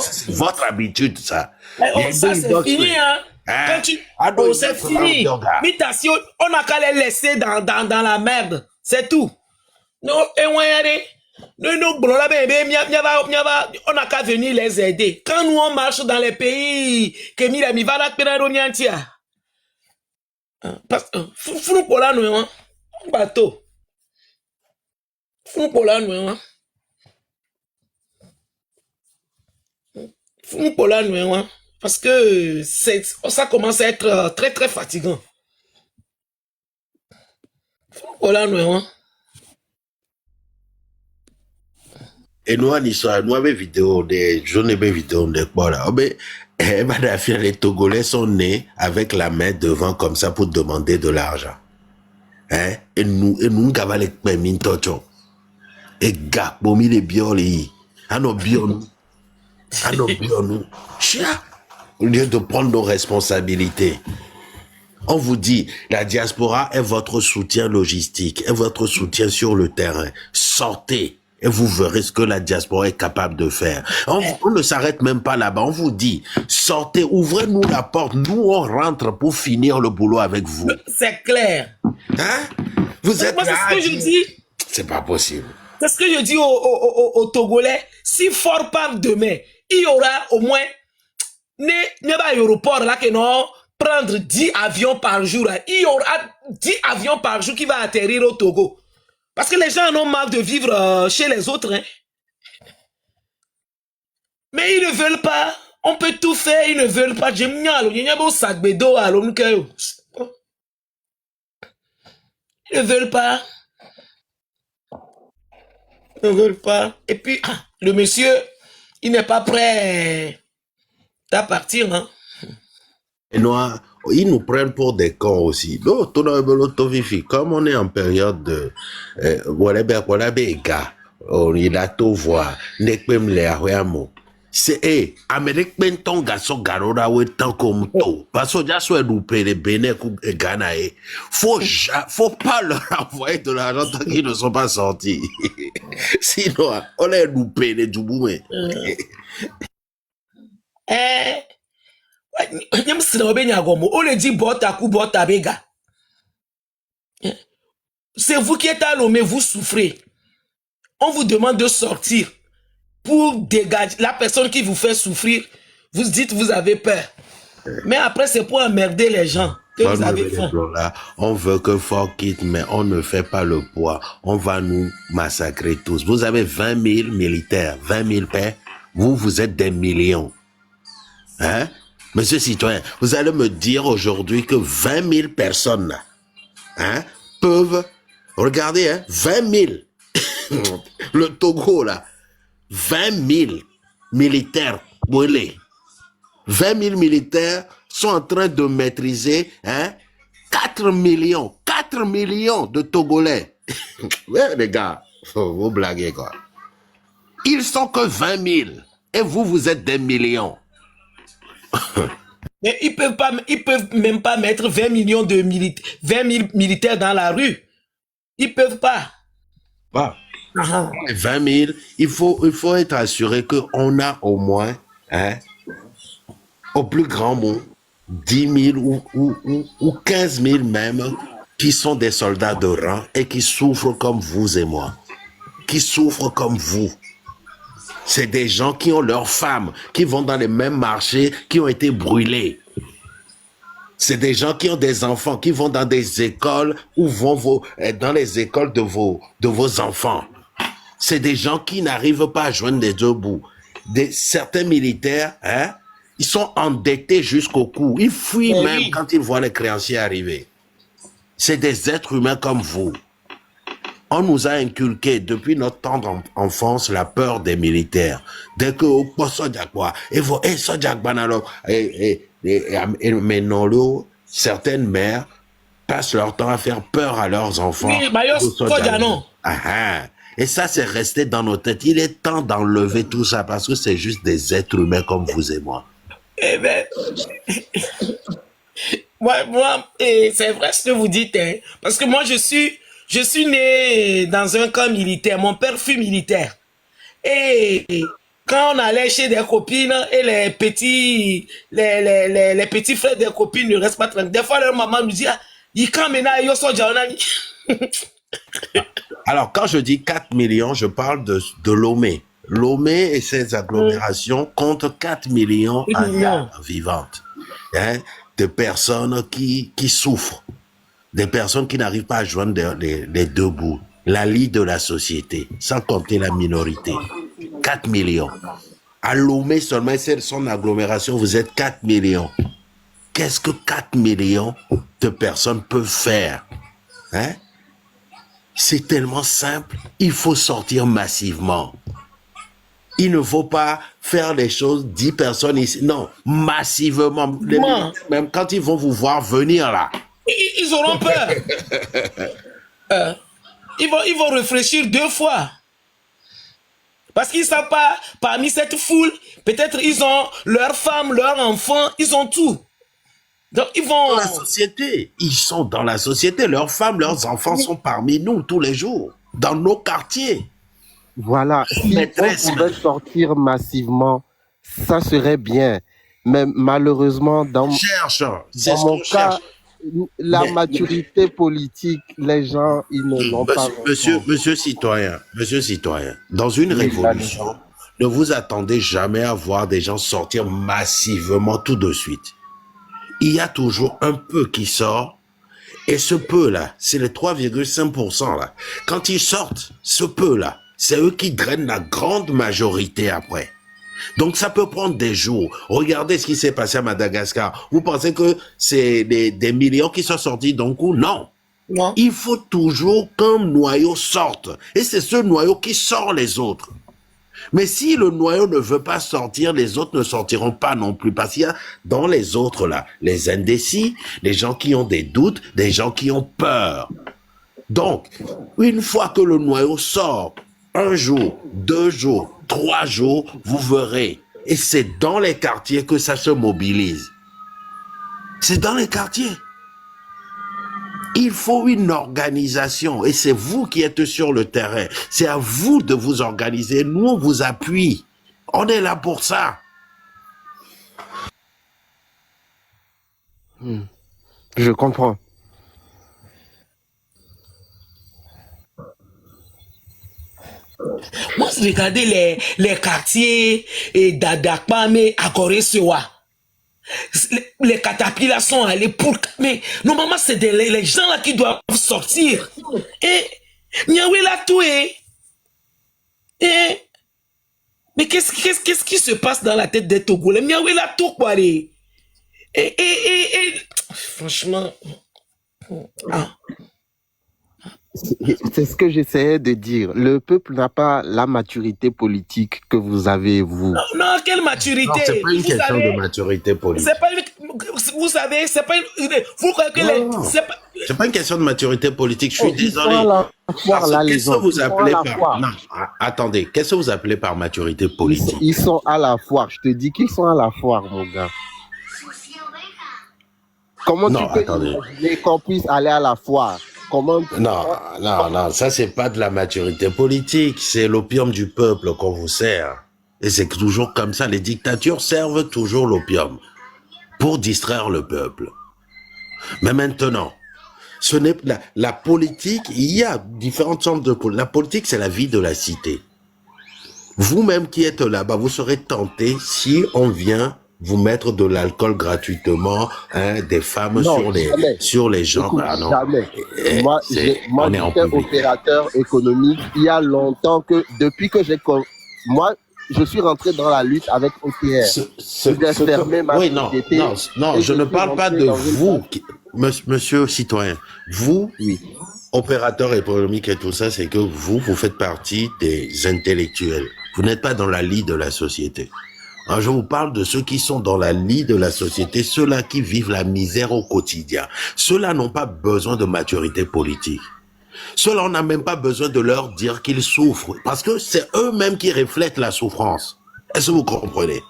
C'est votre habitude, ça. Ça, c'est fini, hein. Quand tu... Oh, c'est fini. Mutation, on n'a qu'à les laisser dans la merde. C'est tout. Non, et on y aller. Non, bon, là, on n'a qu'à venir les aider. Quand nous, on marche dans les pays, que Mirami va la pénaroniantia. Parce que, fou pour la nuit, hein. Bateau. Fou pour la nuit, hein. Fou pour la nuit, hein. Parce que ça commence à être très très fatigant. Fou pour la nuit, hein. Et nous, nous avons vidéo, des journées vidéo de quoi là. Mais, les Togolais sont nés avec la main devant comme ça pour demander de l'argent. Hein? Et nous, gavalek permis tocho. Et gars, bomi les bioli. Ano bionu. Chia. Au lieu de prendre nos responsabilités. On vous dit, la diaspora est votre soutien logistique, est votre soutien sur le terrain. Sortez. Et vous verrez ce que la diaspora est capable de faire. On ne s'arrête même pas là-bas. On vous dit, sortez, ouvrez-nous la porte. Nous, on rentre pour finir le boulot avec vous. C'est clair. Hein? Vous êtes là. C'est ce que je dis. C'est pas possible. C'est ce que je dis aux Togolais. Si Fort part demain, il y aura au moins pas aéroport là que non prendre 10 avions par jour. Là. Il y aura 10 avions par jour qui va atterrir au Togo. Parce que les gens en ont marre de vivre chez les autres. Hein. Mais ils ne veulent pas. On peut tout faire, ils ne veulent pas. Ils ne veulent pas. Ils ne veulent pas. Et puis, le monsieur, il n'est pas prêt à partir, hein. Et noirs, ils nous prennent pour des cons aussi. Donc, comme on est en période de on est là tout voir, c'est Amérique Benton garçon garora ou tant comme tout. Parce que j'ai loupé les Bénin ou Ghana. Faut pas leur envoyer de l'argent tant qu'ils ne sont pas sortis. Sinon, on les loupé les Djouboué. On le dit Botakou Botabega. C'est vous qui êtes à Lomé, vous souffrez. On vous demande de sortir pour dégager la personne qui vous fait souffrir. Vous dites vous avez peur. Mais après, c'est pour emmerder les gens que vous avez faim. On veut que Fort quitte, mais on ne fait pas le poids. On va nous massacrer tous. Vous avez 20 000 militaires, 20 000 pères. Vous êtes des millions. Hein? Monsieur citoyen, vous allez me dire aujourd'hui que 20 000 personnes hein, peuvent... Regardez, hein, 20 000. Le Togo, là. 20 000 militaires brûlés. 20 000 militaires sont en train de maîtriser 4 millions de Togolais. Ouais, les gars, vous blaguez, quoi. Ils sont que 20 000. Et vous êtes des millions. Mais ils peuvent même pas mettre 20 millions de 20 000 militaires dans la rue. Ils peuvent pas. Bah, 20 000, il faut être assuré qu'on a au moins, au plus grand mot, 10 000 ou 15 000 même, qui sont des soldats de rang et qui souffrent comme vous et moi. Qui souffrent comme vous. C'est des gens qui ont leurs femmes, qui vont dans les mêmes marchés, qui ont été brûlés. C'est des gens qui ont des enfants, qui vont dans des écoles ou vont dans les écoles de vos enfants. C'est des gens qui n'arrivent pas à joindre les deux bouts. Certains militaires, ils sont endettés jusqu'au cou. Ils fuient même quand ils voient les créanciers arriver. C'est des êtres humains comme vous. On nous a inculqué depuis notre tendre enfance la peur des militaires. Dès que certaines mères passent leur temps à faire peur à leurs enfants. Et ça, c'est resté dans nos têtes. Il est temps d'enlever tout ça parce que c'est juste des êtres humains comme vous et moi. Eh ben, moi, c'est vrai ce que vous dites, hein, parce que moi, je suis né dans un camp militaire. Mon père fut militaire. Et quand on allait chez des copines et les petits frères des copines ne restent pas tranquilles. Des fois, leur maman nous dit, alors, quand je dis 4 millions, je parle de Lomé. Lomé et ses agglomérations comptent 4 millions d'âmes vivantes. Hein, de personnes qui souffrent. Des personnes qui n'arrivent pas à joindre les deux bouts. La lie de la société, sans compter la minorité. 4 millions. À Lomé seulement, c'est son agglomération, vous êtes 4 millions. Qu'est-ce que 4 millions de personnes peuvent faire? Hein? C'est tellement simple. Il faut sortir massivement. Il ne faut pas faire les choses 10 personnes ici. Non, massivement. Même quand ils vont vous voir venir là. Ils auront peur. Ils vont réfléchir 2 fois. Parce qu'ils ne savent pas, parmi cette foule, peut-être ils ont leurs femmes, leurs enfants, ils ont tout. Donc ils vont... Dans la société. Ils sont dans la société. Leurs femmes, leurs enfants sont parmi nous tous les jours. Dans nos quartiers. Voilà. Si on pouvait sortir massivement, ça serait bien. Mais malheureusement, dans mon cas, la maturité politique, les gens, ils ne l'ont pas. Monsieur citoyen, dans une révolution, ne vous attendez jamais à voir des gens sortir massivement tout de suite. Il y a toujours un peu qui sort, et ce peu-là, c'est les 3,5% là. Quand ils sortent, ce peu-là, c'est eux qui drainent la grande majorité après. Donc ça peut prendre des jours. Regardez ce qui s'est passé à Madagascar. Vous pensez que c'est des millions qui sont sortis d'un coup? Non. Non. Il faut toujours qu'un noyau sorte. Et c'est ce noyau qui sort les autres. Mais si le noyau ne veut pas sortir, les autres ne sortiront pas non plus. Parce qu'il y a dans les autres là, les indécis, les gens qui ont des doutes, des gens qui ont peur. Donc, une fois que le noyau sort, 1 jour, 2 jours, 3 jours, vous verrez. Et c'est dans les quartiers que ça se mobilise. C'est dans les quartiers. Il faut une organisation et c'est vous qui êtes sur le terrain. C'est à vous de vous organiser. Nous, on vous appuie. On est là pour ça. Je comprends. Moi, regardez les quartiers d'Adakpame, Agoresewa. Les catapillas sont allés pour... Mais normalement, c'est les gens là qui doivent sortir. Et Niawe l'a tué. Mais qu'est-ce qui se passe dans la tête des Togolais? Niawe l'a tout quoi. Franchement... Ah. C'est ce que j'essayais de dire. Le peuple n'a pas la maturité politique que vous avez, vous. Non, quelle maturité? Non, c'est pas une question de maturité politique. Vous savez, c'est pas une... Vous croyez que c'est pas une question de maturité politique, je suis désolé. Qu'est-ce que vous appelez par... Non, attendez, qu'est-ce que vous appelez par maturité politique? Ils sont à la foire, je te dis qu'ils sont à la foire, mon gars. Comment tu peux imaginer qu'on puisse aller à la foire? Non, ça c'est pas de la maturité politique, c'est l'opium du peuple qu'on vous sert. Et c'est toujours comme ça, les dictatures servent toujours l'opium pour distraire le peuple. Mais maintenant, ce n'est la politique, il y a différentes sortes de politique. La politique, c'est la vie de la cité. Vous-même qui êtes là-bas, vous serez tenté si on vient vous mettre de l'alcool gratuitement, hein, des femmes sur les gens. Écoute, ah non. Jamais. Moi, on est j'étais opérateur économique il y a longtemps que, depuis que moi, je suis rentré dans la lutte avec OTR. Non, je ne parle pas de vous, monsieur citoyen. Vous, opérateur économique et tout ça, c'est que vous faites partie des intellectuels. Vous n'êtes pas dans la lie de la société. Alors, je vous parle de ceux qui sont dans la lie de la société, ceux-là qui vivent la misère au quotidien. Ceux-là n'ont pas besoin de maturité politique. Ceux-là, on n'a même pas besoin de leur dire qu'ils souffrent, parce que c'est eux-mêmes qui reflètent la souffrance. Est-ce que vous comprenez?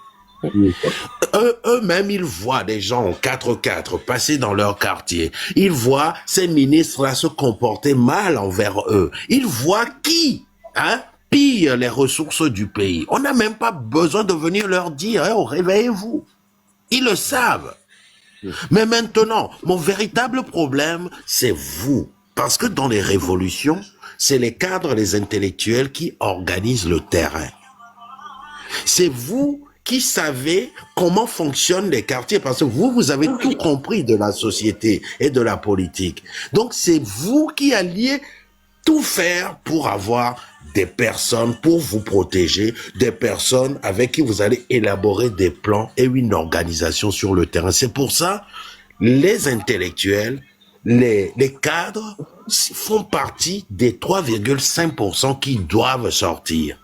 Eux-mêmes, ils voient des gens en 4x4 passer dans leur quartier. Ils voient ces ministres-là se comporter mal envers eux. Ils voient qui, pille les ressources du pays. On n'a même pas besoin de venir leur dire, réveillez-vous. Ils le savent. Mais maintenant, mon véritable problème, c'est vous. Parce que dans les révolutions, c'est les cadres, les intellectuels qui organisent le terrain. C'est vous qui savez comment fonctionnent les quartiers, parce que vous avez tout compris de la société et de la politique. Donc c'est vous qui alliez tout faire pour avoir des personnes, pour vous protéger, des personnes avec qui vous allez élaborer des plans et une organisation sur le terrain. C'est pour ça, les intellectuels, les cadres font partie des 3,5% qui doivent sortir.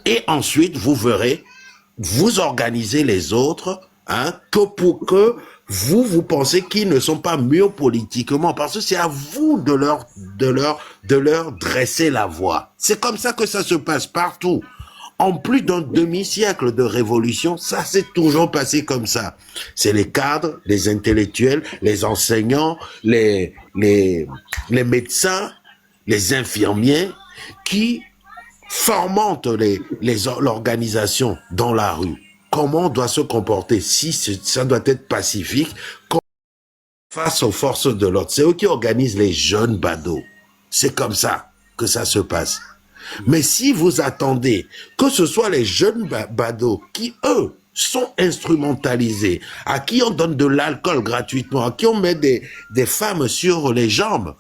Et ensuite, vous verrez, vous organisez les autres, que pour que vous pensez qu'ils ne sont pas mûrs politiquement, parce que c'est à vous de leur dresser la voie. C'est comme ça que ça se passe partout. En plus d'un demi-siècle de révolution, ça s'est toujours passé comme ça. C'est les cadres, les intellectuels, les enseignants, les médecins, les infirmiers qui fomentent l'organisation dans la rue. Comment on doit se comporter si ça doit être pacifique face aux forces de l'ordre. C'est eux qui organisent les jeunes badauds. C'est comme ça que ça se passe. Mais si vous attendez que ce soit les jeunes badauds qui, eux, sont instrumentalisés, à qui on donne de l'alcool gratuitement, à qui on met des femmes sur les jambes,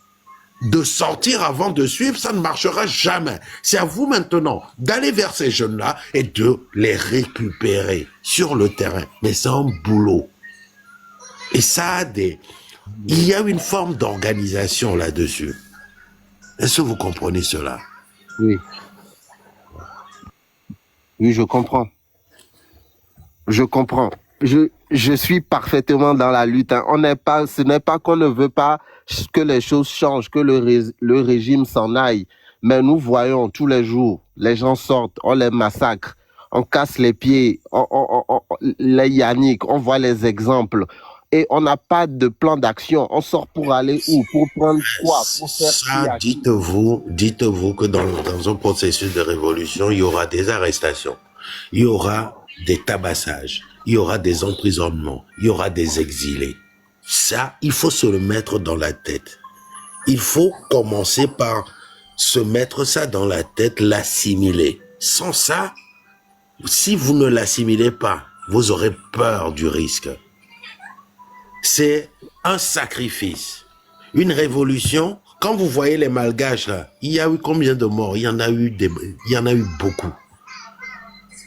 de sortir avant de suivre, ça ne marchera jamais. C'est à vous maintenant d'aller vers ces jeunes-là et de les récupérer sur le terrain. Mais c'est un boulot. Et ça il y a une forme d'organisation là-dessus. Est-ce que vous comprenez cela? Oui. Oui, je comprends. Je comprends. Je suis parfaitement dans la lutte, hein. Ce n'est pas qu'on ne veut pas que les choses changent, que le régime s'en aille. Mais nous voyons tous les jours, les gens sortent, on les massacre, on casse les pieds, les Yannick, on voit les exemples. Et on n'a pas de plan d'action. On sort pour aller où? Pour prendre quoi? Pour faire Ça, dites-vous que dans un processus de révolution, il y aura des arrestations, il y aura des tabassages, il y aura des emprisonnements, il y aura des exilés. Ça, il faut se le mettre dans la tête. Il faut commencer par se mettre ça dans la tête, l'assimiler. Sans ça, si vous ne l'assimilez pas, vous aurez peur du risque. C'est un sacrifice. Une révolution, quand vous voyez les Malgaches là, il y a eu combien de morts? Il y en a eu beaucoup.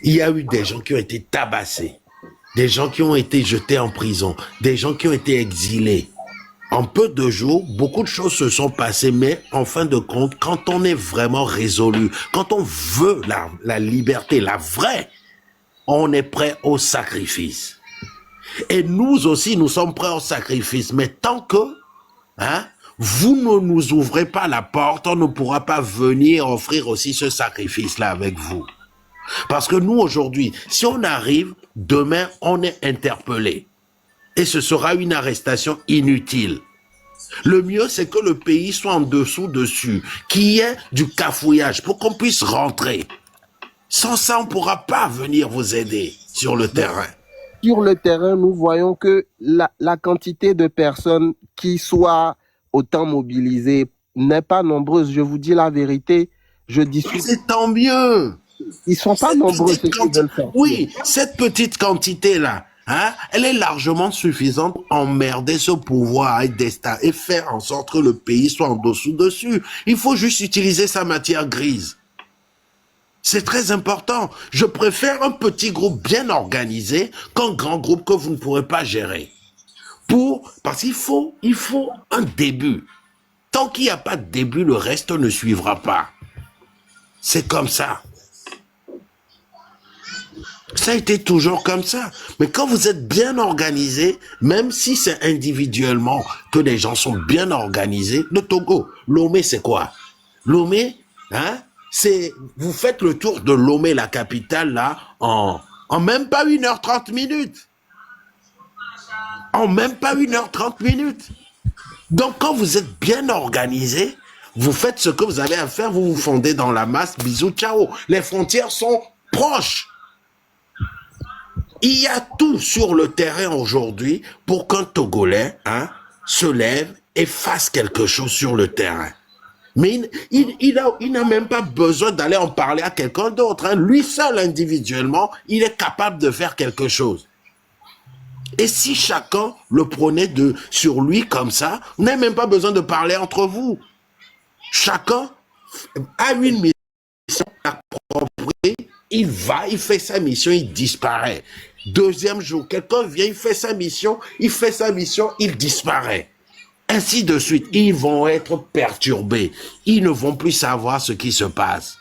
Il y a eu des gens qui ont été tabassés, des gens qui ont été jetés en prison, des gens qui ont été exilés. En peu de jours, beaucoup de choses se sont passées, mais en fin de compte, quand on est vraiment résolu, quand on veut la liberté, la vraie, on est prêt au sacrifice. Et nous aussi, nous sommes prêts au sacrifice. Mais tant que vous ne nous ouvrez pas la porte, on ne pourra pas venir offrir aussi ce sacrifice-là avec vous. Parce que nous, aujourd'hui, si on arrive, demain, on est interpellé. Et ce sera une arrestation inutile. Le mieux, c'est que le pays soit en dessous-dessus, qu'il y ait du cafouillage pour qu'on puisse rentrer. Sans ça, on ne pourra pas venir vous aider sur le terrain. Sur le terrain, nous voyons que la quantité de personnes qui soient autant mobilisées n'est pas nombreuse. Je vous dis la vérité. Je discute. C'est tant mieux. Ils sont pas nombreux. Oui, cette petite quantité-là, elle est largement suffisante pour emmerder ce pouvoir et faire en sorte que le pays soit en dessous-dessus. Il faut juste utiliser sa matière grise. C'est très important. Je préfère un petit groupe bien organisé qu'un grand groupe que vous ne pourrez pas gérer. Parce qu'il faut un début. Tant qu'il n'y a pas de début, le reste ne suivra pas. C'est comme ça. Ça a été toujours comme ça. Mais quand vous êtes bien organisé, même si c'est individuellement que les gens sont bien organisés, le Togo, Lomé, c'est quoi? Lomé, vous faites le tour de Lomé, la capitale, là, en même pas 1h30 minutes. En même pas 1h30 minutes. Donc, quand vous êtes bien organisé, vous faites ce que vous avez à faire, vous vous fondez dans la masse, bisous, ciao. Les frontières sont proches. Il y a tout sur le terrain aujourd'hui pour qu'un Togolais se lève et fasse quelque chose sur le terrain. Mais il n'a même pas besoin d'aller en parler à quelqu'un d'autre. Lui seul, individuellement, il est capable de faire quelque chose. Et si chacun le prenait sur lui comme ça, vous n'avez même pas besoin de parler entre vous. Chacun a une mission appropriée, il fait sa mission, il disparaît. Deuxième jour, quelqu'un vient, il fait sa mission, il disparaît. Ainsi de suite, ils vont être perturbés. Ils ne vont plus savoir ce qui se passe.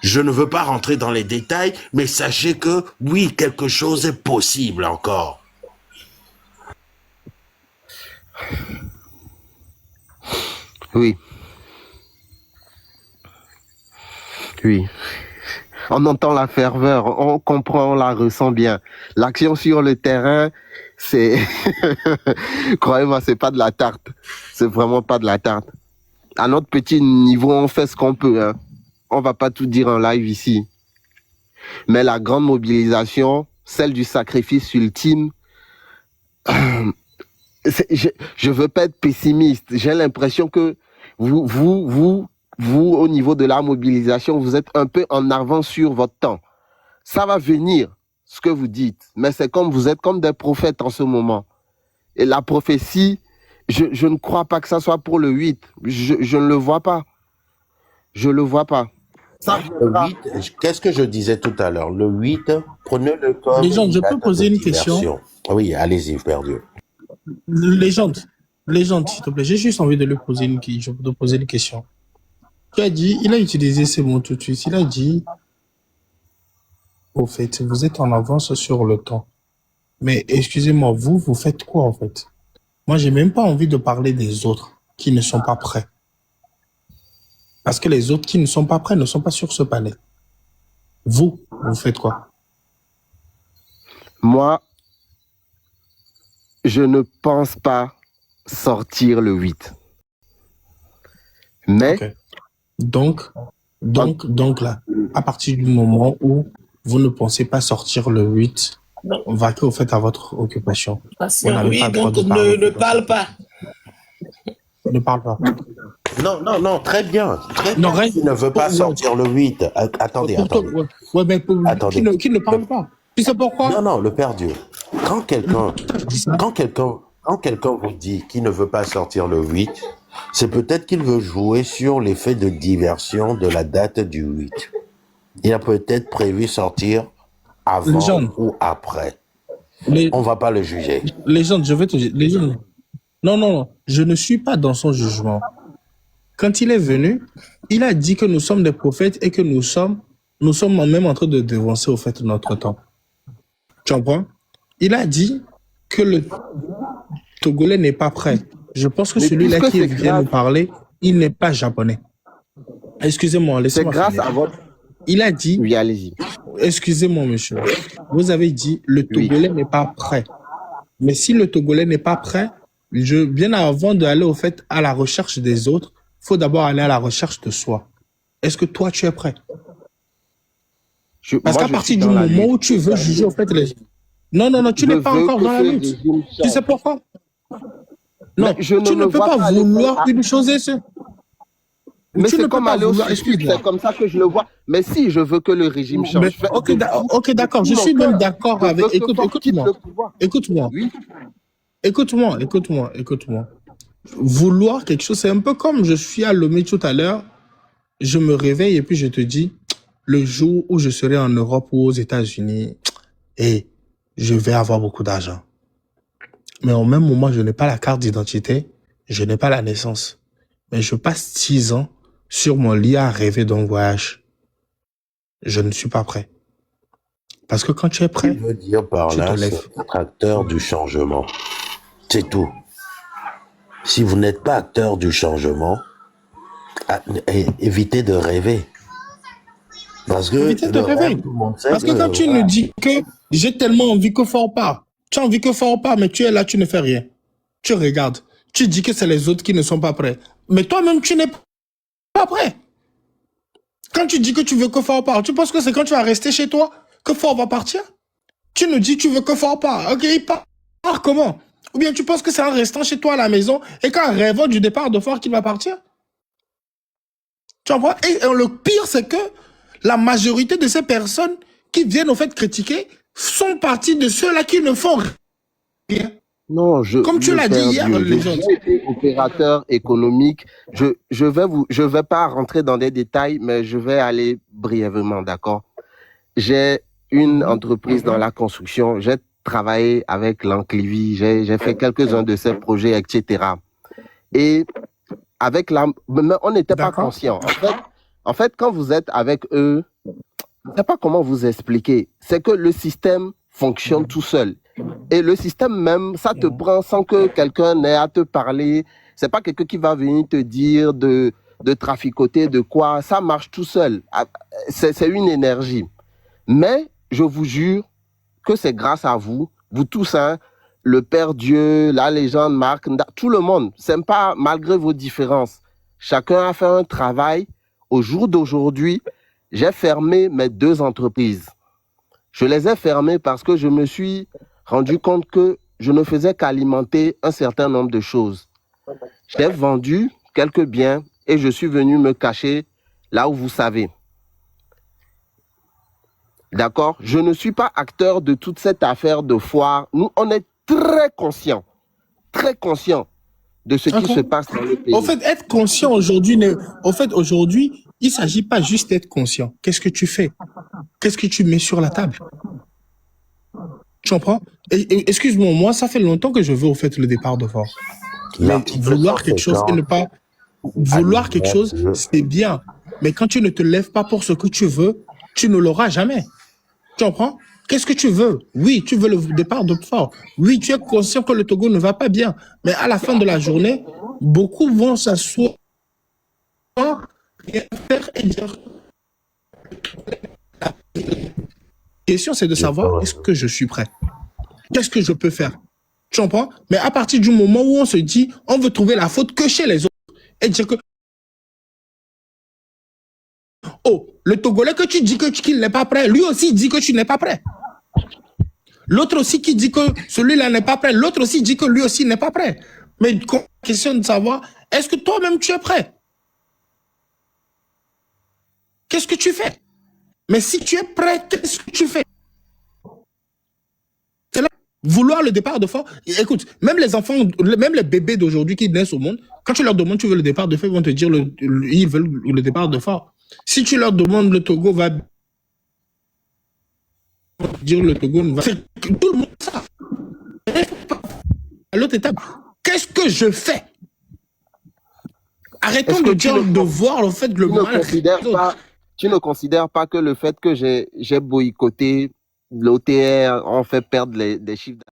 Je ne veux pas rentrer dans les détails, mais sachez que, oui, quelque chose est possible encore. Oui. Oui. On entend la ferveur, on comprend, on la ressent bien. L'action sur le terrain, c'est... Croyez-moi, c'est pas de la tarte. C'est vraiment pas de la tarte. À notre petit niveau, on fait ce qu'on peut. On va pas tout dire en live ici. Mais la grande mobilisation, celle du sacrifice ultime, je veux pas être pessimiste. J'ai l'impression que vous, au niveau de la mobilisation, vous êtes un peu en avance sur votre temps. Ça va venir, ce que vous dites. Mais c'est comme vous êtes comme des prophètes en ce moment. Et la prophétie, je ne crois pas que ça soit pour le 8. Je ne le vois pas. Je le vois pas. Ça, le 8, qu'est-ce que je disais tout à l'heure? Le 8, prenez-le comme... Légende, je peux poser une question? Oui, allez-y, Père Dieu. Légende, s'il te plaît. J'ai juste envie de lui poser une question. Tu as dit, il a utilisé ces mots tout de suite. Il a dit, Au fait, vous êtes en avance sur le temps. Mais excusez-moi, vous faites quoi en fait? Moi, j'ai même pas envie de parler des autres qui ne sont pas prêts. Parce que les autres qui ne sont pas prêts ne sont pas sur ce panel. Vous faites quoi? Moi, je ne pense pas sortir le 8. Mais... Ok. Donc là, à partir du moment où vous ne pensez pas sortir le 8, vaquez au fait à votre occupation. Vous n'avez Oui, pas le droit donc de parler. ne parle pas. Ne parle pas. Non, très bien. Très Non, bien. Il ne veut pas sortir le 8. Attendez. Ouais, mais Attendez. qui ne parle pas. Tu sais pourquoi? Non, le Père Dieu. Quand quelqu'un vous dit qu'il ne veut pas sortir le 8, c'est peut-être qu'il veut jouer sur l'effet de diversion de la date du 8. Il a peut-être prévu sortir avant ou après. On va pas le juger. Légende, je vais te dire. Légende. Non, je ne suis pas dans son jugement. Quand il est venu, il a dit que nous sommes des prophètes et que nous sommes même en train de devancer au fait notre temps. Tu comprends? Il a dit que le Togolais n'est pas prêt. Je pense que celui-là qui vient nous parler, il n'est pas japonais. Excusez-moi, laissez-moi finir. C'est grâce à votre... Il a dit... Oui, allez-y. Excusez-moi, monsieur. Vous avez dit le Togolais n'est pas prêt. Mais si le Togolais n'est pas prêt, bien avant d'aller au fait à la recherche des autres, il faut d'abord aller à la recherche de soi. Est-ce que toi, tu es prêt? Parce qu'à partir du moment où tu veux juger au fait les... Non, tu n'es pas encore dans la lutte. Tu sais pourquoi? Non, tu ne peux pas vouloir une chose et ce. Mais c'est comme aller au suicide, c'est comme ça que je le vois. Mais si je veux que le régime change... Ok, d'accord, je suis même d'accord avec... Écoute-moi. Vouloir quelque chose, c'est un peu comme je suis à Lomé tout à l'heure, je me réveille et puis je te dis, le jour où je serai en Europe ou aux États-Unis, je vais avoir beaucoup d'argent. Mais au même moment, je n'ai pas la carte d'identité, je n'ai pas la naissance. Mais je passe 6 ans sur mon lit à rêver d'un voyage. Je ne suis pas prêt. Parce que quand tu es prêt, il veut dire par là, c'est être acteur du changement. C'est tout. Si vous n'êtes pas acteur du changement, évitez de rêver. Parce que quand tu nous dis que j'ai tellement envie que fort pas, tu as envie que fort pas, mais tu es là, tu ne fais rien. Tu regardes. Tu dis que c'est les autres qui ne sont pas prêts. Mais toi-même, tu n'es pas prêt. Quand tu dis que tu veux que fort part, tu penses que c'est quand tu vas rester chez toi que fort va partir? Tu nous dis que tu veux que fort part. Ok, il part comment? Ou bien tu penses que c'est en restant chez toi à la maison et qu'en rêvant du départ de fort qu'il va partir? Tu comprends? Et le pire, c'est que la majorité de ces personnes qui viennent au fait critiquer sont parties de ceux-là qui ne font rien. Non, comme tu l'as dit hier, j'ai été opérateur économique. Je vais pas rentrer dans des détails, mais je vais aller brièvement, d'accord? J'ai une entreprise dans la construction. J'ai travaillé avec l'Enclivie. J'ai fait quelques-uns de ces projets, etc. Et avec on n'était pas conscient. En fait, quand vous êtes avec eux, je ne sais pas comment vous expliquer. C'est que le système fonctionne tout seul. Et le système même, ça te prend sans que quelqu'un n'ait à te parler. C'est pas quelqu'un qui va venir te dire de traficoter, de quoi. Ça marche tout seul. C'est une énergie. Mais je vous jure que c'est grâce à vous, vous tous, hein, le Père Dieu, la légende, Marc, tout le monde. C'est pas malgré vos différences. Chacun a fait un travail. Au jour d'aujourd'hui, j'ai fermé mes 2 entreprises. Je les ai fermées parce que je me suis rendu compte que je ne faisais qu'alimenter un certain nombre de choses. J'ai vendu quelques biens et je suis venu me cacher là où vous savez. D'accord? Je ne suis pas acteur de toute cette affaire de foire. Nous, on est très conscients de ce qui se passe dans le pays. En fait, être conscient aujourd'hui, il ne s'agit pas juste d'être conscient. Qu'est-ce que tu fais? Qu'est-ce que tu mets sur la table? Tu comprends? Et excuse-moi, moi, ça fait longtemps que je veux au fait le départ de force. Mais vouloir quelque chose et ne pas... Vouloir quelque chose, c'est bien. Mais quand tu ne te lèves pas pour ce que tu veux, tu ne l'auras jamais. Tu comprends? Qu'est-ce que tu veux? Oui, tu veux le départ de fort. Oui, tu es conscient que le Togo ne va pas bien. Mais à la fin de la journée, beaucoup vont s'asseoir, rien faire et dire. La question, c'est de savoir, est-ce que je suis prêt? Qu'est-ce que je peux faire? Tu comprends? Mais à partir du moment où on se dit, on veut trouver la faute que chez les autres et dire que, oh, le Togolais que tu dis qu'il n'est pas prêt, lui aussi dit que tu n'es pas prêt. L'autre aussi qui dit que celui-là n'est pas prêt, l'autre aussi dit que lui aussi n'est pas prêt. Mais question de savoir, est-ce que toi-même tu es prêt? Qu'est-ce que tu fais? Mais si tu es prêt, qu'est-ce que tu fais? C'est là, vouloir le départ de force. Écoute, même les enfants, même les bébés d'aujourd'hui qui naissent au monde, quand tu leur demandes tu veux le départ de force, ils vont te dire ils veulent le départ de force. Si tu leur demandes le Togo va dire le Togo va... Tout le monde ça. À l'autre étape, qu'est-ce que je fais? Arrêtons de dire de voir le fait que le mal... Tu ne considères pas que le fait que j'ai boycotté l'OTR en fait perdre des chiffres